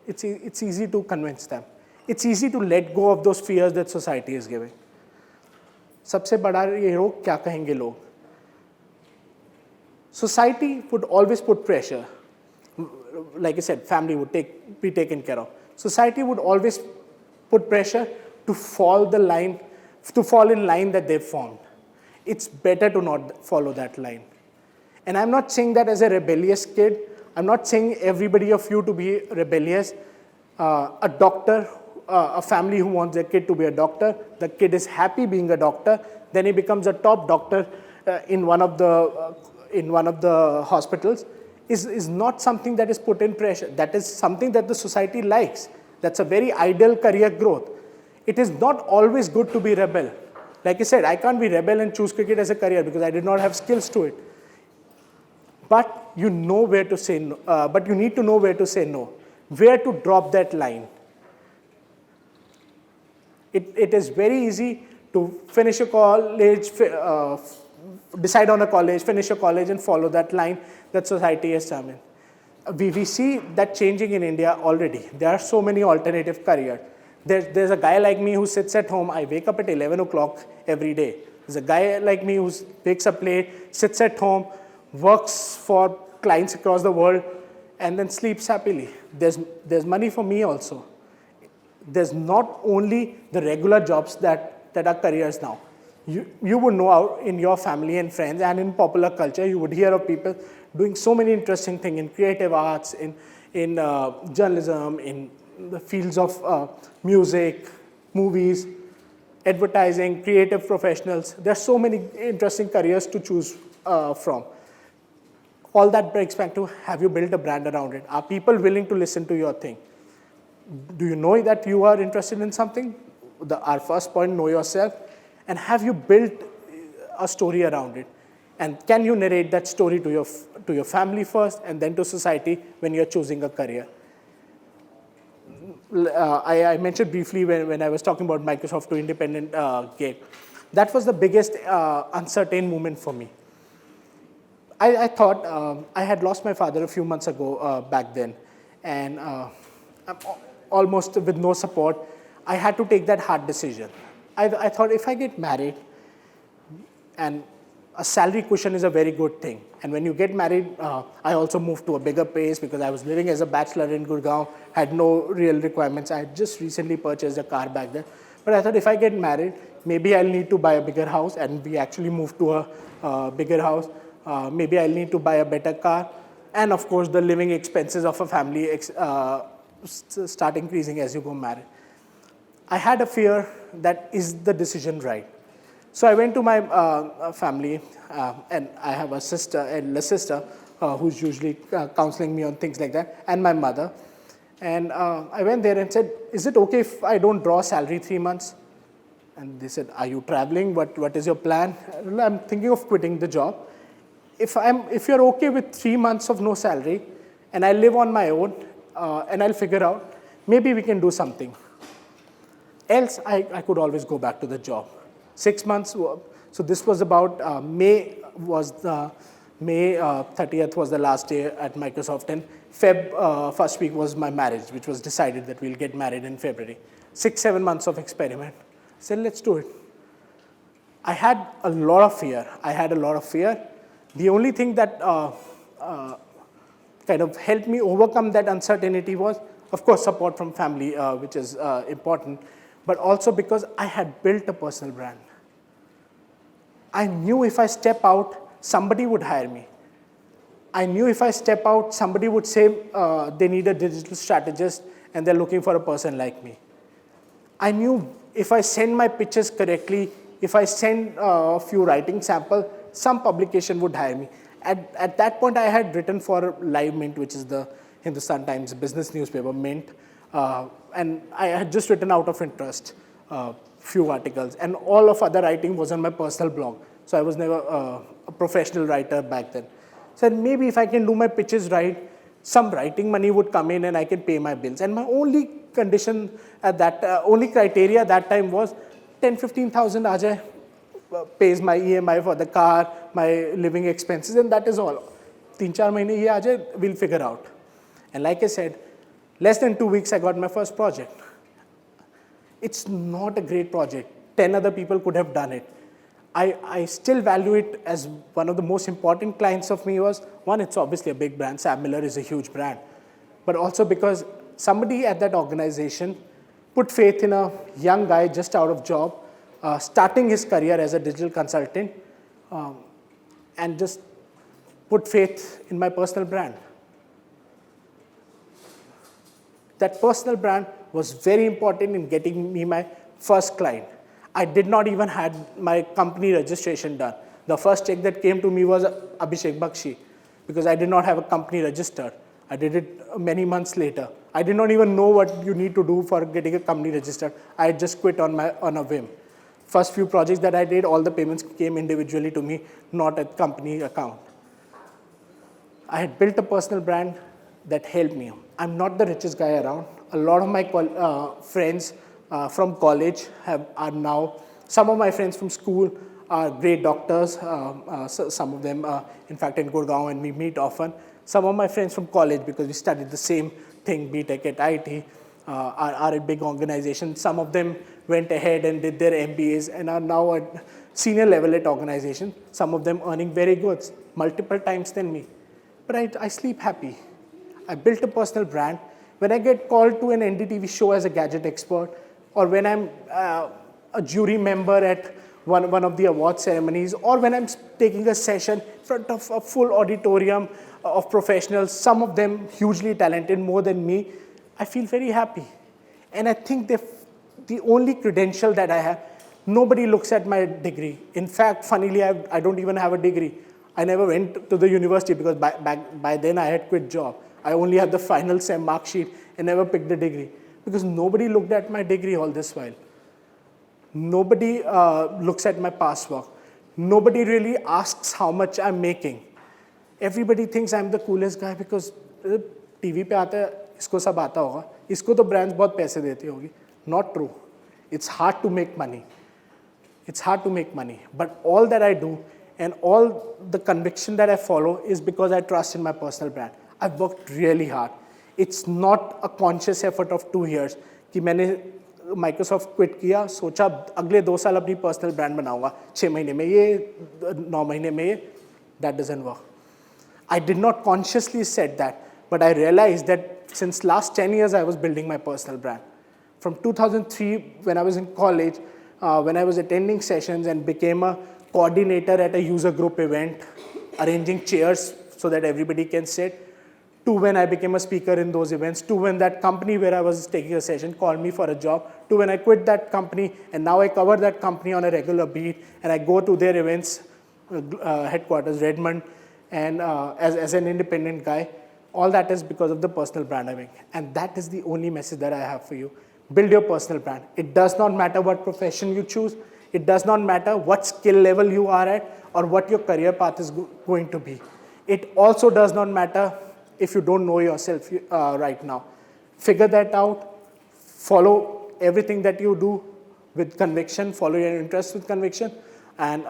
it's easy to convince them. It's easy to let go of those fears that society is giving. सबसे बड़ा ये रोग क्या कहेंगे लोग? Society would always put pressure. Like I said, family would be taken care of. Society would always put pressure to fall in line that they've formed. It's better to not follow that line. And I'm not saying that as a rebellious kid. I'm not saying everybody of you to be rebellious. A doctor, a family who wants their kid to be a doctor, the kid is happy being a doctor, then he becomes a top doctor in one of the hospitals, is not something that is put in pressure. That is something that the society likes. That's a very ideal career growth. It is not always good to be rebel. Like I said, I can't be rebel and choose cricket as a career because I did not have skills to it. But you know where to say no. But you need to know where to say no, where to drop that line. It is very easy to finish a college, decide on a college, finish a college, and follow that line that society has determined. We see that changing in India already. There are so many alternative careers. There's a guy like me who sits at home. I wake up at 11 o'clock every day. There's a guy like me who wakes up late, sits at home, works for clients across the world, and then sleeps happily. There's money for me also. There's not only the regular jobs that are careers now. You would know out in your family and friends and in popular culture, you would hear of people doing so many interesting things in creative arts, in journalism, in the fields of music, movies, advertising, creative professionals. There are so many interesting careers to choose from. All that breaks back to, have you built a brand around it? Are people willing to listen to your thing? Do you know that you are interested in something? Our first point, know yourself. And have you built a story around it? And can you narrate that story to your family first and then to society when you're choosing a career? I mentioned briefly when I was talking about Microsoft to independent gate. That was the biggest uncertain moment for me. I thought I had lost my father a few months ago back then. And almost with no support, I had to take that hard decision. I thought if I get married, and a salary cushion is a very good thing. And when you get married, I also moved to a bigger place because I was living as a bachelor in Gurgaon, had no real requirements. I had just recently purchased a car back then. But I thought if I get married, maybe I'll need to buy a bigger house, and we actually moved to a bigger house. Maybe I'll need to buy a better car. And of course, the living expenses of a family start increasing as you go married. I had a fear that is the decision right? So I went to my family, and I have a sister, elder sister, who's usually counseling me on things like that, and my mother. And I went there and said, is it okay if I don't draw salary 3 months? And they said, are you traveling? What is your plan? I'm thinking of quitting the job. If you're okay with 3 months of no salary, and I live on my own, and I'll figure out, maybe we can do something. Else, I could always go back to the job. 6 months, so this was about May 30th was the last day at Microsoft, and Feb first week was my marriage, which was decided that we'll get married in February. 6-7 months of experiment. I said, let's do it. I had a lot of fear. The only thing that kind of helped me overcome that uncertainty was, of course, support from family, which is important, but also because I had built a personal brand. I knew if I step out, somebody would hire me. I knew if I step out, somebody would say they need a digital strategist and they're looking for a person like me. I knew if I send my pitches correctly, if I send a few writing samples, some publication would hire me. At that point, I had written for Live Mint, which is the Hindustan Times business newspaper, Mint. And I had just written out of interest few articles. And all of other writing was on my personal blog. So I was never a professional writer back then. So maybe if I can do my pitches right, some writing money would come in and I can pay my bills. And my only condition at that, only criteria at that time was 10-15,000 Ajay pays my EMI for the car, my living expenses, and that is all. 3-4 mahine ye aa jaye, we'll figure out. And like I said, less than 2 weeks I got my first project. It's not a great project. 10 other people could have done it. I still value it as one of the most important clients of me was, one, it's obviously a big brand. Sam Miller is a huge brand. But also because somebody at that organization put faith in a young guy just out of job, starting his career as a digital consultant, and just put faith in my personal brand. That personal brand was very important in getting me my first client. I did not even had my company registration done. The first check that came to me was Abhishek Bakshi, because I did not have a company registered. I did it many months later. I did not even know what you need to do for getting a company registered. I just quit on a whim. First few projects that I did, all the payments came individually to me, not a company account. I had built a personal brand that helped me. I'm not the richest guy around. A lot of my friends from college are now, some of my friends from school are great doctors, some of them, in fact, in Gurgaon, and we meet often. Some of my friends from college, because we studied the same thing, BTech at IT, are at big organizations. Some of them went ahead and did their MBAs and are now at senior level at organizations. Some of them earning very good, multiple times than me. But I sleep happy. I built a personal brand. When I get called to an NDTV show as a gadget expert, or when I'm a jury member at one of the award ceremonies, or when I'm taking a session in front of a full auditorium of professionals, some of them hugely talented, more than me, I feel very happy. And I think the only credential that I have, nobody looks at my degree. In fact, funnily, I don't even have a degree. I never went to the university because by then I had quit job. I only had the final SEM mark sheet and never picked the degree because nobody looked at my degree all this while. Nobody looks at my past work. Nobody really asks how much I'm making. Everybody thinks I'm the coolest guy because TV पे आता है, इसको सब आता होगा, इसको तो brands बहुत पैसे देती होगी. Not true. It's hard to make money. It's hard to make money. But all that I do and all the conviction that I follow is because I trust in my personal brand. I've worked really hard. It's not a conscious effort of 2 years कि मैंने Microsoft quit किया, सोचा अगले 2 साल अपनी personal brand बनाऊंगा, 6 महीने में ये, 9 महीने में ये. That doesn't work. I did not consciously said that, but I realized that since last 10 years I was building my personal brand. From 2003, when I was in college, when I was attending sessions and became a coordinator at a user group event, arranging chairs so that everybody can sit, to when I became a speaker in those events, to when that company where I was taking a session called me for a job, to when I quit that company and now I cover that company on a regular beat and I go to their events, headquarters, Redmond, and as an independent guy. All that is because of the personal brand I make. And that is the only message that I have for you. Build your personal brand. It does not matter what profession you choose. It does not matter what skill level you are at or what your career path is going to be. It also does not matter if you don't know yourself right now. Figure that out. Follow everything that you do with conviction. Follow your interests with conviction. And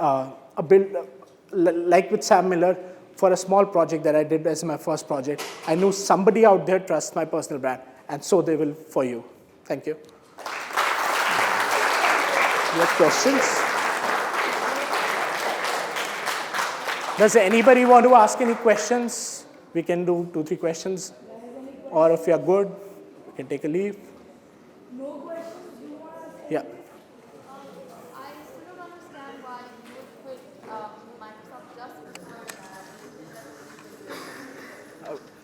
build, like with Sam Miller, for a small project that I did as my first project, I knew somebody out there trusts my personal brand, and so they will for you. Thank you. You have questions? Does anybody want to ask any questions? We can do 2-3 questions. Or if you are good, we can take a leave. No questions. You want to ask? Yeah. I still don't understand why you would quit Microsoft just because.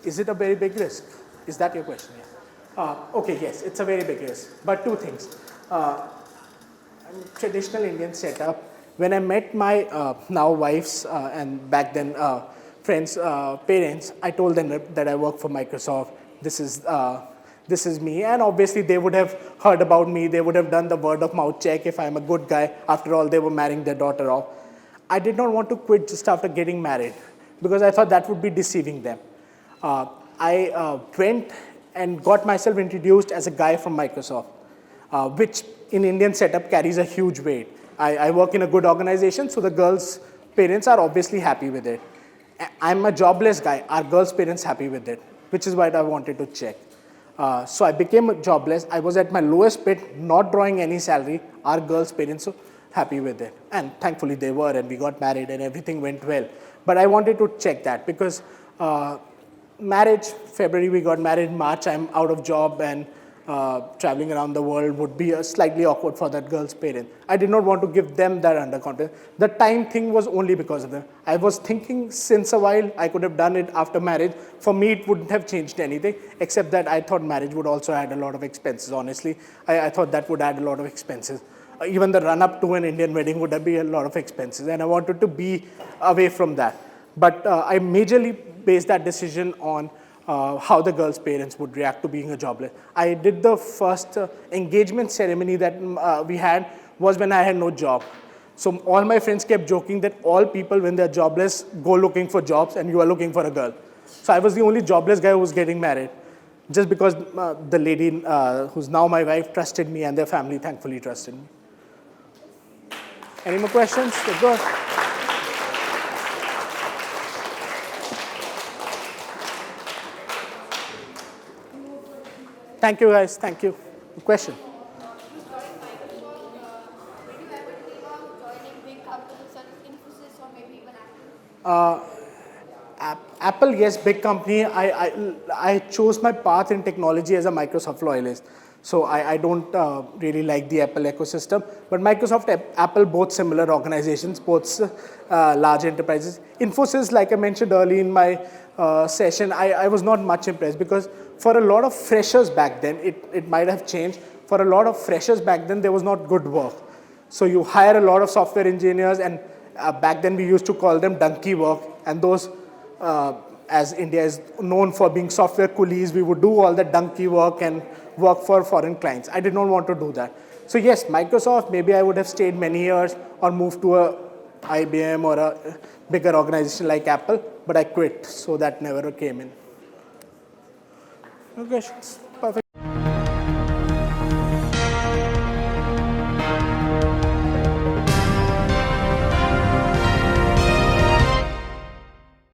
Is it a very big risk? Is that your question? Yeah. Okay, yes, it's a very big risk. But 2 things. Traditional Indian setup. When I met my now wife's and back then friends' parents, I told them that I work for Microsoft. This is me. And obviously they would have heard about me. They would have done the word of mouth check if I'm a good guy. After all, they were marrying their daughter off. I did not want to quit just after getting married because I thought that would be deceiving them. I went and got myself introduced as a guy from Microsoft, which in Indian setup carries a huge weight. I work in a good organization, so the girls' parents are obviously happy with it. I'm a jobless guy. Are girls' parents happy with it? Which is why I wanted to check. So I became jobless. I was at my lowest bit, not drawing any salary. Our girls' parents were happy with it. And thankfully they were, and we got married and everything went well. But I wanted to check that because marriage, February we got married, March I'm out of job and traveling around the world would be slightly awkward for that girl's parents. I did not want to give them that underconfidence. The time thing was only because of them. I was thinking since a while I could have done it after marriage. For me, it wouldn't have changed anything, except that I thought marriage would also add a lot of expenses, honestly. I thought that would add a lot of expenses. Even the run-up to an Indian wedding would be a lot of expenses, and I wanted to be away from that. But I majorly based that decision on how the girl's parents would react to being a jobless. I did the first engagement ceremony that we had was when I had no job. So all my friends kept joking that all people when they're jobless go looking for jobs and you are looking for a girl. So I was the only jobless guy who was getting married just because the lady who's now my wife trusted me and their family thankfully trusted me. Any more questions? Let's go. Thank you, guys. Thank you. Question? You joined Microsoft. Did you ever think of joining big companies such as Infosys or maybe even Apple? Apple, yes, big company. I chose my path in technology as a Microsoft loyalist. So I don't really like the Apple ecosystem. But Microsoft, Apple, both similar organizations, both large enterprises. Infosys, like I mentioned early in my session, I was not much impressed because for a lot of freshers back then, it might have changed. For a lot of freshers back then, there was not good work. So you hire a lot of software engineers, and back then we used to call them donkey work. And those, as India is known for being software coolies, we would do all the donkey work and work for foreign clients. I did not want to do that. So yes, Microsoft, maybe I would have stayed many years or moved to a IBM or a bigger organization like Apple, but I quit, so that never came in. No questions?